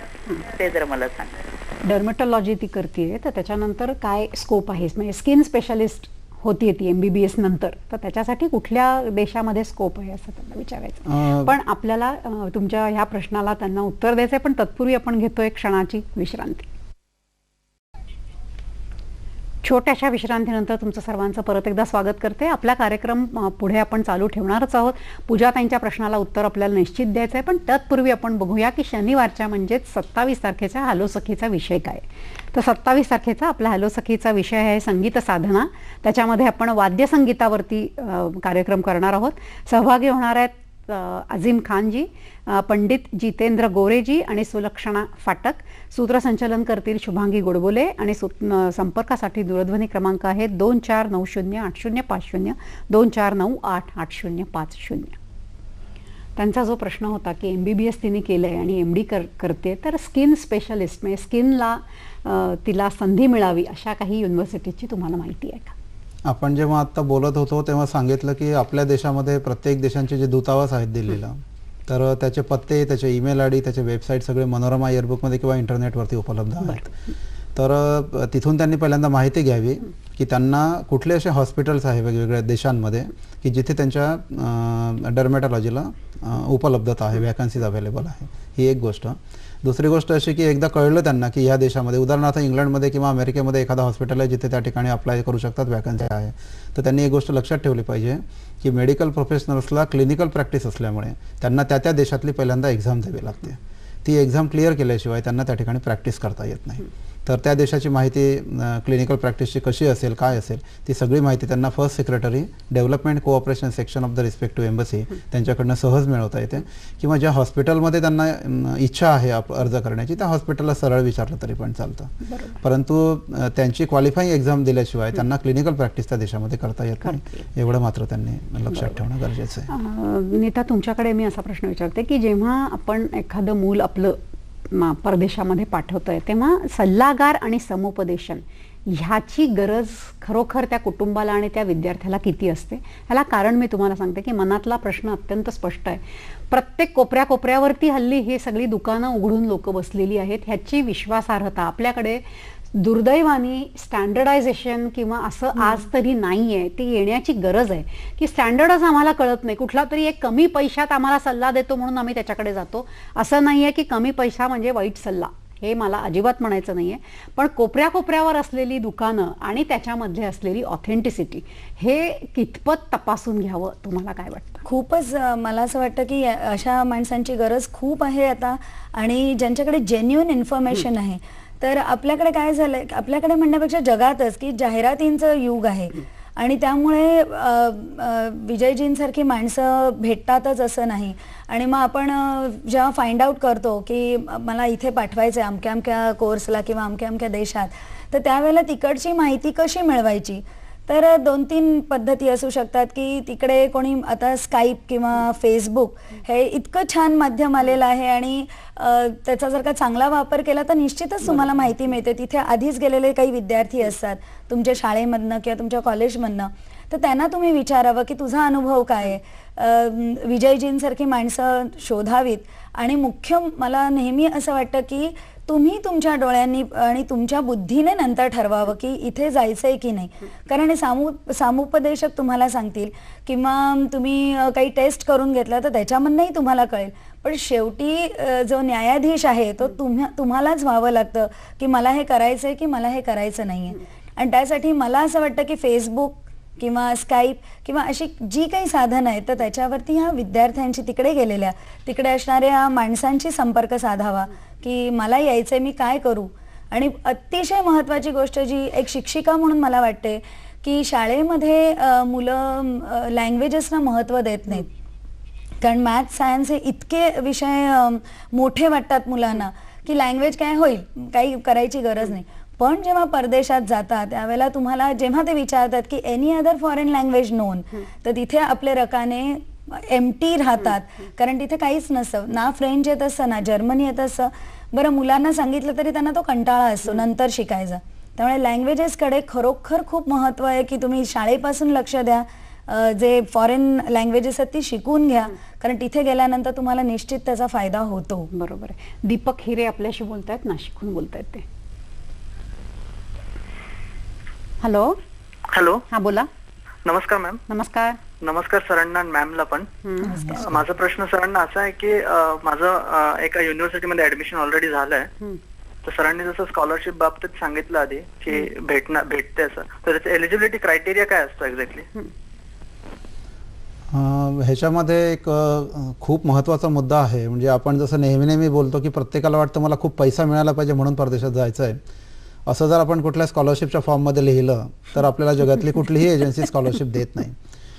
ते जर मला सांगा. डर्मेटॉलॉजी ती करते, तर त्याच्यानंतर काय स्कोप आहे, म्हणजे स्किन स्पेशालिस्ट होती ती MBBS नंतर, तर त्याच्यासाठी कुठल्या देशामध्ये स्कोप आहे असं त्यांना विचारायचं. पण आपल्याला तुमच्या ह्या प्रश्नाला त्यांना उत्तर द्यायचं आहे, पण तत्पूर्वी आपण घेतो एक क्षणाची विश्रांती. छोट्याशा विश्रांतीनंतर तुमचं सर्वांचं परत एकदा स्वागत करते. आपला कार्यक्रम पुढे आपण चालू ठेवणारच आहोत. पूजाताईंच्या प्रश्नाला उत्तर आपल्याला निश्चित द्यायचं आहे, पण तत्पूर्वी आपण बघूया की शनिवारच्या म्हणजेच 27 तारखेचा हॅलो सखीचा विषय काय. तर 27 तारखेचा आपला हॅलो सखीचा विषय आहे संगीत साधना. त्याच्यामध्ये आपण वाद्यसंगीतावरती कार्यक्रम करणार आहोत. सहभागी होणार आहेत अजीम खानजी, पंडित जितेंद्र गोरेजी आणि सुलक्षणा फाटक. सूत्रसंचालन करतील शुभांगी गोडबोले आणि संपर्कासाठी दूरध्वनी क्रमांक आहे 24908050, 24988050. त्यांचा जो प्रश्न होता की MBBS तिने केलं आहे आणि MD करते, तर स्किन स्पेशलिस्ट म्हणजे स्किनला तिला संधी मिळावी अशा काही युनिव्हर्सिटीची तुम्हाला माहिती आहे का? आपण जेव्हा आत्ता बोलत होतो तेव्हा सांगितलं की आपल्या देशामध्ये प्रत्येक देशांचे जे दूतावास आहेत दिल्लीला, तर त्याचे पत्ते, त्याचे ईमेल ID, त्याचे वेबसाईट सगळे मनोरमा इयरबुकमध्ये किंवा इंटरनेटवरती उपलब्ध आहेत. तर तिथून त्यांनी पहिल्यांदा माहिती घ्यावी की त्यांना कुठले असे हॉस्पिटल्स आहे वेगवेगळ्या देशांमध्ये की जिथे त्यांच्या डर्मेटॉलॉजीला उपलब्धता आहे, वॅकन्सीज अवेलेबल आहे. ही एक गोष्ट. दुसरी गोष्ट अशी की एकदा कळलं त्यांना की ह्या देशामध्ये, उदाहरणार्थ इंग्लंडमध्ये किंवा अमेरिकेमध्ये एखादा हॉस्पिटल आहे जिथे त्या ठिकाणी अप्लाय करू शकतात, वॅकन्सी आहे, तर त्यांनी एक गोष्ट लक्षात ठेवली पाहिजे की मेडिकल प्रोफेशनल्सला क्लिनिकल प्रॅक्टिस असल्यामुळे त्यांना त्या त्या देशातली पहिल्यांदा एक्झाम द्यावी लागते. ती एक्झाम क्लिअर केल्याशिवाय त्यांना त्या ठिकाणी प्रॅक्टिस करता येत नाही. तर त्या देशाची माहिती, क्लिनिकल प्रॅक्टिसची कशी असेल, काय असेल, ती सगळी माहिती त्यांना first secretary development cooperation section of the respective embassy त्यांच्याकडनं सहज मिळवता येते. किंवा ज्या हॉस्पिटलमध्ये त्यांना इच्छा आहे अर्ज करण्याची, त्या हॉस्पिटलला सरळ विचारलं तरी पण चालतं. परंतु त्यांची क्वालिफाईंग एक्झाम दिल्याशिवाय त्यांना क्लिनिकल प्रॅक्टिस त्या देशामध्ये करता येत नाही. एवढं मात्र त्यांनी लक्षात ठेवणं गरजेचं आहे. नीता, तुमच्याकडे मी असा प्रश्न विचारते की जेव्हा आपण एखादं मूल आपलं परदेशामध्ये पाठवतोय तेव्हा सल्लागार आणि समुपदेशन ह्याची गरज खरोखर त्या कुटुंबाला आणि त्या विद्यार्थ्याला किती असते? ह्याला कारण मी तुम्हाला सांगते की मनातला प्रश्न अत्यंत स्पष्ट आहे. प्रत्येक कोपऱ्यावरती हल्ली हे सगळी दुकानं उघडून लोक बसलेली आहेत. ह्याची विश्वासार्हता आपल्याकडे दुर्दैवाने स्टँडर्डायझेशन किंवा असं आज तरी नाही आहे. ती येण्याची गरज आहे की स्टँडर्डच आम्हाला कळत नाही. कुठला तरी एक कमी पैशात आम्हाला सल्ला देतो म्हणून आम्ही त्याच्याकडे जातो. असं नाही आहे की कमी पैसा म्हणजे वाईट सल्ला. हे मला अजिबात म्हणायचं नाहीये, पण कोपऱ्यावर असलेली दुकानं आणि त्याच्यामध्ये असलेली ऑथेंटिसिटी हे कितपत तपासून घ्यावं, तुम्हाला काय वाटतं? खूपच मला असं वाटतं की अशा माणसांची गरज खूप आहे आता, आणि ज्यांच्याकडे जेन्युइन इन्फॉर्मेशन आहे. तर आपल्याकडे काय झालंय, आपल्याकडे म्हणण्यापेक्षा जगातच की जाहिरातींचं युग आहे, आणि त्यामुळे विजयजींसारखी माणसं भेटतातच असं नाही. आणि मग आपण जेव्हा फाइंड आउट करतो की मला इथे पाठवायचं आहे अमक्या अमक्या कोर्सला किंवा अमक्या अमक्या देशात, तर त्यावेळेला तिकडची माहिती कशी मिळवायची, तर 2-3 पद्धती असू शकतात. की तिकडे कोणी आता स्काईप किंवा फेसबुक हे इतकं छान माध्यम आलेलं आहे, आणि त्याचा जर का चांगला वापर केला तर निश्चितच तुम्हाला माहिती मिळते. तिथे आधीच गेलेले काही विद्यार्थी असतात तुमच्या शाळेमधनं किंवा तुमच्या कॉलेजमधनं, तर त्यांना तुम्ही विचारावं की तुझा अनुभव काय आहे. विजयजींसारखी माणसं शोधावीत, आणि मुख्य मला नेहमी असं वाटतं की तुम्ही तुमच्या डोळ्यांनी आणि तुमच्या बुद्धीने नंतर ठरवावं की इथे जायचंय की नाही. कारण हे सामुपदेशक तुम्हाला सांगतील, किंवा तुम्ही काही टेस्ट करून घेतला तर त्याच्यामधनंही तुम्हाला कळेल, पण शेवटी जो न्यायाधीश आहे तो तुम्हालाच व्हावं लागतं की मला हे करायचंय की मला हे करायचं नाहीये. आणि त्यासाठी मला असं वाटतं की फेसबुक किंवा स्काईप किंवा अशी जी काही साधनं आहेत, तर त्याच्यावरती ह्या विद्यार्थ्यांची तिकडे असणाऱ्या माणसांशी संपर्क साधावा की मला यायचंय, मी काय करू. आणि अतिशय महत्त्वाची गोष्ट जी एक शिक्षिका म्हणून मला वाटते की शाळेमध्ये मुलं लँग्वेजेसना महत्त्व देत नाहीत. कारण मॅथ्स सायन्स हे इतके विषय मोठे वाटतात मुलांना की लँग्वेज काय होईल, काही करायची गरज नाही. पण जेव्हा परदेशात जातात त्यावेळेला तुम्हाला जेव्हा ते विचारतात की any other foreign language non, तर तिथे आपले रकाने एम्प्टी राहतात, कारण तिथे काहीच नसतं. ना फ्रेंच येत असतं, ना जर्मनी येत असतं. बरं, मुलांना सांगितलं तरी त्यांना तो कंटाळा असतो नंतर शिकायचा. त्यामुळे लँग्वेजेसकडे खरोखर खूप महत्त्व आहे की तुम्ही शाळेपासून लक्ष द्या. जे फॉरेन लँग्वेजेस आहेत ती शिकून घ्या, कारण तिथे गेल्यानंतर तुम्हाला निश्चित त्याचा फायदा होतो. बरोबर आहे. दीपक हिरे आपल्याशी बोलतायत, नाशिकहून बोलतायत ते. हॅलो. हॅलो. हा, बोला. नमस्कार मॅम. नमस्कार. नमस्कार सरांना, मॅमला पण. माझा प्रश्न सरांना असा आहे की माझं एका युनिव्हर्सिटीमध्ये ऍडमिशन ऑलरेडी झालंय. तर सरांनी जसं स्कॉलरशिप बाबतीत सांगितलं आधी की भेटते असं, तर त्याचं एलिजिबिलिटी क्रायटेरिया काय असतो एक्झॅक्टली? ह्याच्यामध्ये एक खूप महत्त्वाचा मुद्दा आहे. म्हणजे आपण जसं नेहमी बोलतो की प्रत्येकाला वाटतं मला खूप पैसा मिळाला पाहिजे म्हणून परदेशात जायचं आहे. असं जर आपण कुठल्या स्कॉलरशिपच्या फॉर्ममध्ये लिहिलं तर आपल्याला जगातली कुठलीही एजन्सी स्कॉलरशिप देत नाही.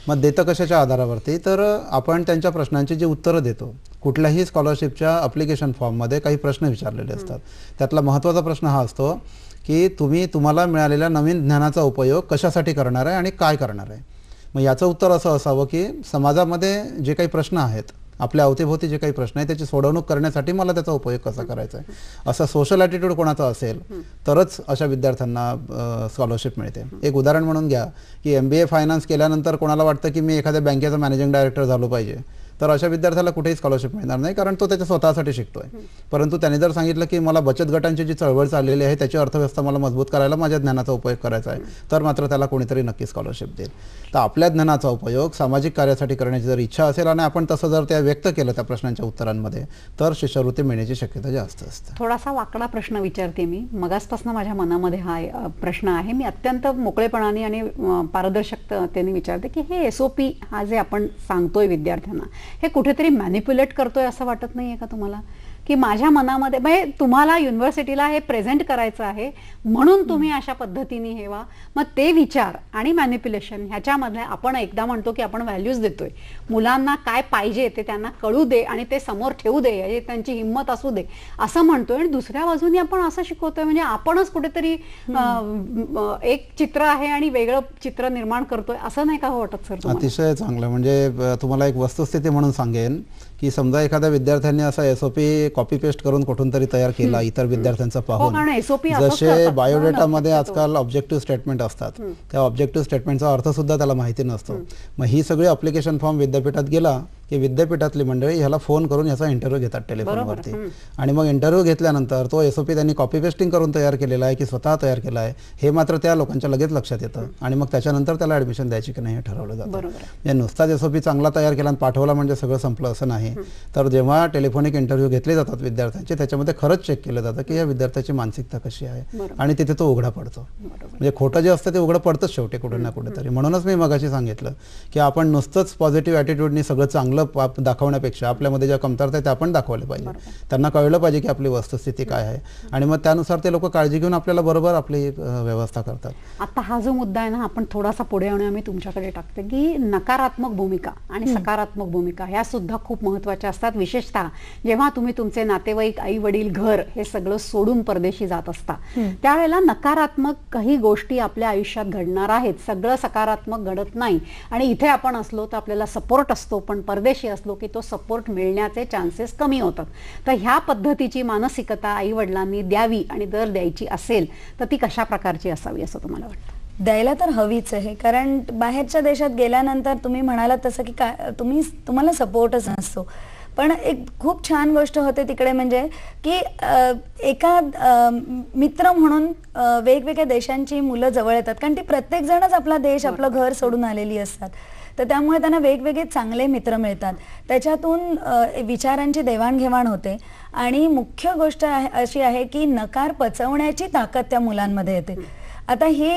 मग देतं कशाच्या आधारावरती, तर आपण त्यांच्या प्रश्नांची जी उत्तरं देतो. कुठल्याही स्कॉलरशिपच्या अप्लिकेशन फॉर्ममध्ये काही प्रश्न विचारलेले असतात. त्यातला महत्त्वाचा प्रश्न हा असतो की तुम्हाला मिळालेल्या नवीन ज्ञानाचा उपयोग कशासाठी करणार आहे आणि काय करणार आहे. मग याचं उत्तर असं असावं की समाजामध्ये जे काही प्रश्न आहेत, आपल्या अवतीभोवती जे काही प्रश्न आहेत त्याची सोडवणूक करण्यासाठी मला त्याचा उपयोग कसा करायचा आहे, असा सोशल ॲटिट्यूड कोणाचा असेल तरच अशा विद्यार्थ्यांना स्कॉलरशिप मिळते. एक उदाहरण म्हणून घ्या की MBA फायनान्स केल्यानंतर कोणाला वाटतं की मी एखाद्या बँकेचा मॅनेजिंग डायरेक्टर झालो पाहिजे, तर अशा विद्यार्थ्याला कुठेही स्कॉलरशिप मिळणार नाही, कारण तो त्याच्या स्वतःसाठी शिकतोय. परंतु त्याने जर सांगितलं की मला बचत गटांची जी चळवळ चाललेली आहे त्याची अर्थव्यवस्था मला मजबूत करायला माझ्या ज्ञानाचा उपयोग करायचा आहे, तर मात्र त्याला कोणीतरी नक्की स्कॉलरशिप देईल. तर आपल्या ज्ञानाचा उपयोग सामाजिक कार्यासाठी करण्याची जर इच्छा असेल आणि आपण तसं जर त्या व्यक्त केलं त्या प्रश्नांच्या उत्तरांमध्ये, तर शिष्यवृत्ती मिळण्याची शक्यता जास्त असते. थोडासा वाकडा प्रश्न विचारते मी. मगासपासून माझ्या मनामध्ये हा प्रश्न आहे. मी अत्यंत मोकळेपणाने आणि पारदर्शकतेने विचारते की हे SOP हा जे आपण सांगतोय विद्यार्थ्यांना, हे कुठेतरी मॅनिप्युलेट करतोय असं वाटत नाहीये का तुम्हाला? की माझ्या मनामध्ये म्हणजे तुम्हाला युनिव्हर्सिटीला हे प्रेझेंट करायचं आहे म्हणून तुम्ही अशा पद्धतीने हे व्हा. मग ते विचार आणि मॅनिप्युलेशन ह्याच्यामधले आपण एकदा म्हणतो की आपण व्हॅल्यूज देतोय, मुलांना काय पाहिजे ते त्यांना कळू दे आणि ते समोर ठेवू दे, त्यांची हिंमत असू दे असं म्हणतोय, आणि दुसऱ्या बाजूने आपण असं शिकवतोय म्हणजे आपणच कुठेतरी एक चित्र आहे आणि वेगळं चित्र निर्माण करतोय, असं नाही का वाटत सर? अतिशय चांगलं. म्हणजे तुम्हाला एक वस्तुस्थिती म्हणून सांगेन की समजा एखाद्या विद्यार्थ्यांनी असा SOP कॉपी पेस्ट करून कुठून तरी तयार केला इतर विद्यार्थ्यांचा पाहून. जसे बायोडेटामध्ये आजकाल ऑब्जेक्टिव्ह स्टेटमेंट असतात, त्या ऑब्जेक्टिव्ह स्टेटमेंटचा अर्थ सुद्धा त्याला माहिती नसतो. मग ही सगळी अप्लिकेशन फॉर्म विद्यापीठात गेला की विद्यापीठातली मंडळी ह्याला फोन करून ह्याचा इंटरव्ह्यू घेतात टेलिफोनवरती, आणि मग इंटरव्ह्यू घेतल्यानंतर तो SOP त्यांनी कॉपी पेस्टिंग करून तयार केलेला आहे की स्वतः तयार केला आहे हे मात्र त्या लोकांच्या लगेच लक्षात येतं, आणि मग त्याच्यानंतर त्याला ॲडमिशन द्यायची की नाही हे ठरवलं जातं. म्हणजे नुसताच SOP चांगला तयार केला आणि पाठवला म्हणजे सगळं संपलं असं नाही. तर जेव्हा टेलिफोनिक इंटरव्ह्यू घेतले जातात विद्यार्थ्यांचे, त्याच्यामध्ये खरंच चेक केलं जातं की या विद्यार्थ्याची मानसिकता कशी आहे, आणि तिथे तो उघडा पडतो. म्हणजे खोटं जे असतं ते उघडं पडतंच शेवटी कुठे ना कुठेतरी. म्हणूनच मी मगाशी सांगितलं की आपण नुसतंच पॉझिटिव्ह ॲटिट्यूडनी सगळं चांगलं दाखवण्यापेक्षा आपल्यामध्ये ज्या कमतरता आहे त्या आपण दाखवल्या पाहिजे. त्यांना कळलं पाहिजे की आपली वस्तुस्थिती काय आहे, आणि मग त्यानुसार ते लोक काळजी घेऊन आपल्याला बरोबर आपली व्यवस्था करतात. आता हा जो मुद्दा आहे ना, आपण थोडासा पुढे आणि आम्ही तुमच्याकडे टाकते की नकारात्मक भूमिका आणि सकारात्मक भूमिका ह्या सुद्धा खूप महत्त्वाच्या असतात. विशेषतः जेव्हा तुम्ही तुमचे नातेवाईक, आई वडील, घर हे सगळं सोडून परदेशी जात असता, त्यावेळेला नकारात्मक काही गोष्टी आपल्या आयुष्यात घडणार आहेत, सगळं सकारात्मक घडत नाही. आणि इथे आपण असलो तर आपल्याला सपोर्ट असतो, पण परदेशी असलो की तो सपोर्ट मिळण्याचे चान्सेस कमी होतात. तर ह्या पद्धतीची मानसिकता आई वडिलांनी द्यावी, आणि जर द्यायची असेल तर ती कशा प्रकारची असावी असं तुम्हाला वाटतं? द्यायला तर हवीच आहे, कारण बाहेरच्या देशात गेल्यानंतर तुम्ही म्हणालात तसं की तुम्हाला सपोर्टच नसतो. पण एक खूप छान गोष्ट होते तिकडे, म्हणजे की एका मित्र म्हणून वेगवेगळ्या देशांची मुलं जवळ येतात, कारण ती प्रत्येक जणच आपला देश, आपलं घर सोडून आलेली असतात. तर त्यामुळे त्यांना वेगवेगळे चांगले मित्र मिळतात, त्याच्यातून विचारांची देवाणघेवाण होते. आणि मुख्य गोष्ट अशी आहे की नकार पचवण्याची ताकद त्या मुलांमध्ये येते. आता ही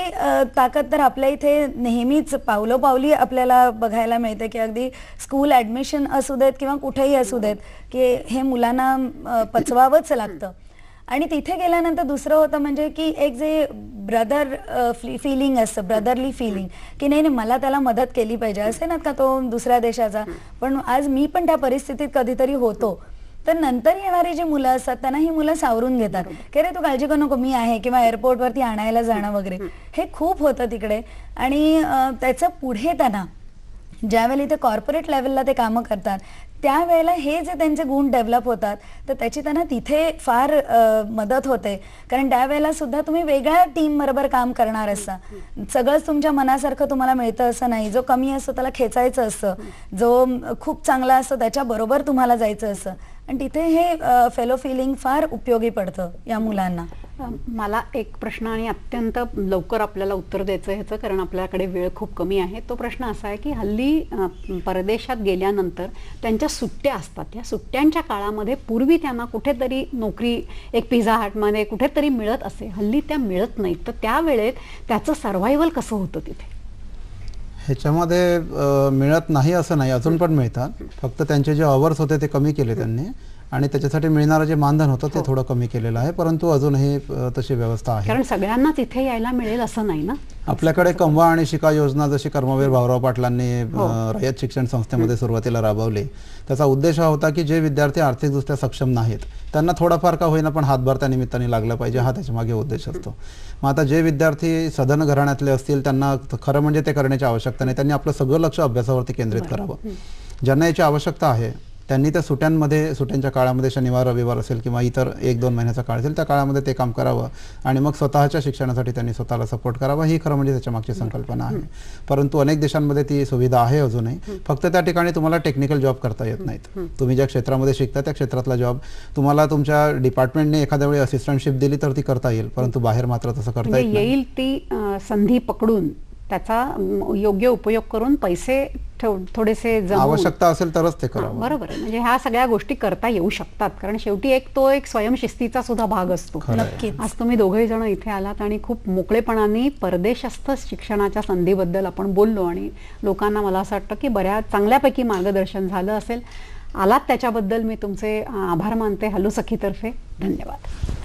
ताकद तर आपल्या इथे नेहमीच पावलोपावली आपल्याला बघायला मिळते, की अगदी स्कूल ॲडमिशन असू देत किंवा कुठेही असू देत, की हे मुलांना पचवावंच लागतं. आणि तिथे गेल्यानंतर दुसरं होतं म्हणजे की एक जे ब्रदर फिलिंग असतं, ब्रदरली फिलिंग, की नाही मला त्याला मदत केली पाहिजे, असे ना का तो दुसऱ्या देशाचा, पण आज मी पण त्या परिस्थितीत कधीतरी होतो. तर नंतर येणारी जी मुलं असतात त्यांना ही मुलं सावरून घेतात की रे तू काळजी करू नको, मी आहे, किंवा एअरपोर्टवरती आणायला जाणं वगैरे हे खूप होतं तिकडे. आणि त्याचं पुढे त्यांना ज्यावेळेला इथे कॉर्पोरेट लेवलला ते कामं करतात त्यावेळेला हे जे त्यांचे गुण डेव्हलप होतात तर त्याची त्यांना तिथे फार मदत होते, कारण त्यावेळेला सुद्धा तुम्ही वेगळ्या टीम बरोबर काम करणार असता. सगळंच तुमच्या मनासारखं तुम्हाला मिळतं असं नाही, जो कमी असतो त्याला खेचायचं असतं, जो खूप चांगला असतो त्याच्याबरोबर तुम्हाला जायचं असतं. आणि तिथे हे फेलो फिलिंग फार उपयोगी पडतं या मुलांना. मला एक प्रश्न, आणि अत्यंत लवकर आपल्याला उत्तर द्यायचं ह्याचं, कारण आपल्याकडे वेळ खूप कमी आहे. तो प्रश्न असा आहे की हल्ली परदेशात गेल्यानंतर त्यांच्या सुट्ट्या असतात, या सुट्ट्यांच्या काळामध्ये पूर्वी त्यांना कुठेतरी नोकरी एक पिझ्झा हटमध्ये कुठेतरी मिळत असे, हल्ली त्या मिळत नाहीत. तर त्यावेळेत त्याचं सर्व्हायव्हल कसं होतं तिथे? ह्याच्यामध्ये मिळत नाही असं नाही, अजून पण मिळतात, फक्त त्यांचे जे अवर्स होते ते कमी केले त्यांनी, आणि त्याच्यासाठी मिळणारं जे मानधन होतं ते थोडं कमी केलेलं आहे, परंतु अजूनही तशी व्यवस्था आहे. कारण सगळ्यांनाच इथे यायला मिळेल असं नाही ना. आपल्याकडे कमवा आणि शिका योजना जशी कर्मवीर भाऊराव पाटलांनी रयत शिक्षण संस्थेमध्ये सुरुवातीला राबवली, त्याचा उद्देश हा होता की जे विद्यार्थी आर्थिकदृष्ट्या सक्षम नाहीत त्यांना थोडाफार का होईना पण हातभार त्या निमित्ताने लागला पाहिजे, हा त्याच्यामागे उद्देश असतो. मग आता जे विद्यार्थी सधन घराण्यातले असतील त्यांना खरं म्हणजे ते करण्याची आवश्यकता नाही, त्यांनी आपलं सगळं लक्ष अभ्यासावरती केंद्रित करावं. ज्यांना याची आवश्यकता आहे त्यांनी त्या सुट्ट्यांच्या काळामध्ये शनिवार रविवार असेल किंवा इतर 1-2 महिन्याचा काळ असेल त्या काळामध्ये ते काम करावं, आणि मग स्वतःच्या शिक्षणासाठी त्यांनी स्वतःला सपोर्ट करावा, ही खरं म्हणजे त्याच्या मागची संकल्पना आहे. परंतु अनेक देशांमध्ये ती सुविधा आहे अजूनही, फक्त त्या ठिकाणी तुम्हाला टेक्निकल जॉब करता येत नाहीत. तुम्ही ज्या क्षेत्रामध्ये शिकता त्या क्षेत्रातला जॉब तुम्हाला तुमच्या डिपार्टमेंटने एखाद्या वेळी असिस्टंटशिप दिली तर ती करता येईल, परंतु बाहेर मात्र तसं करता येईल ती संधी पकडून त्याचा योग्य उपयोग करून पैसे थोडेसे आवश्यकता असेल तरच ते करावं. बरोबर आहे, म्हणजे ह्या सगळ्या गोष्टी करता येऊ शकतात, कारण शेवटी एक स्वयंशिस्तीचा सुद्धा भाग असतो. नक्कीच. आज तुम्ही दोघेही जण इथे आलात आणि खूप मोकळेपणाने परदेशस्थ शिक्षणाच्या संधीबद्दल आपण बोललो, आणि लोकांना मला असं वाटतं की बऱ्याच चांगल्यापैकी मार्गदर्शन झालं असेल. आलात त्याच्याबद्दल मी तुमचे आभार मानते. हॅलो सखीतर्फे धन्यवाद.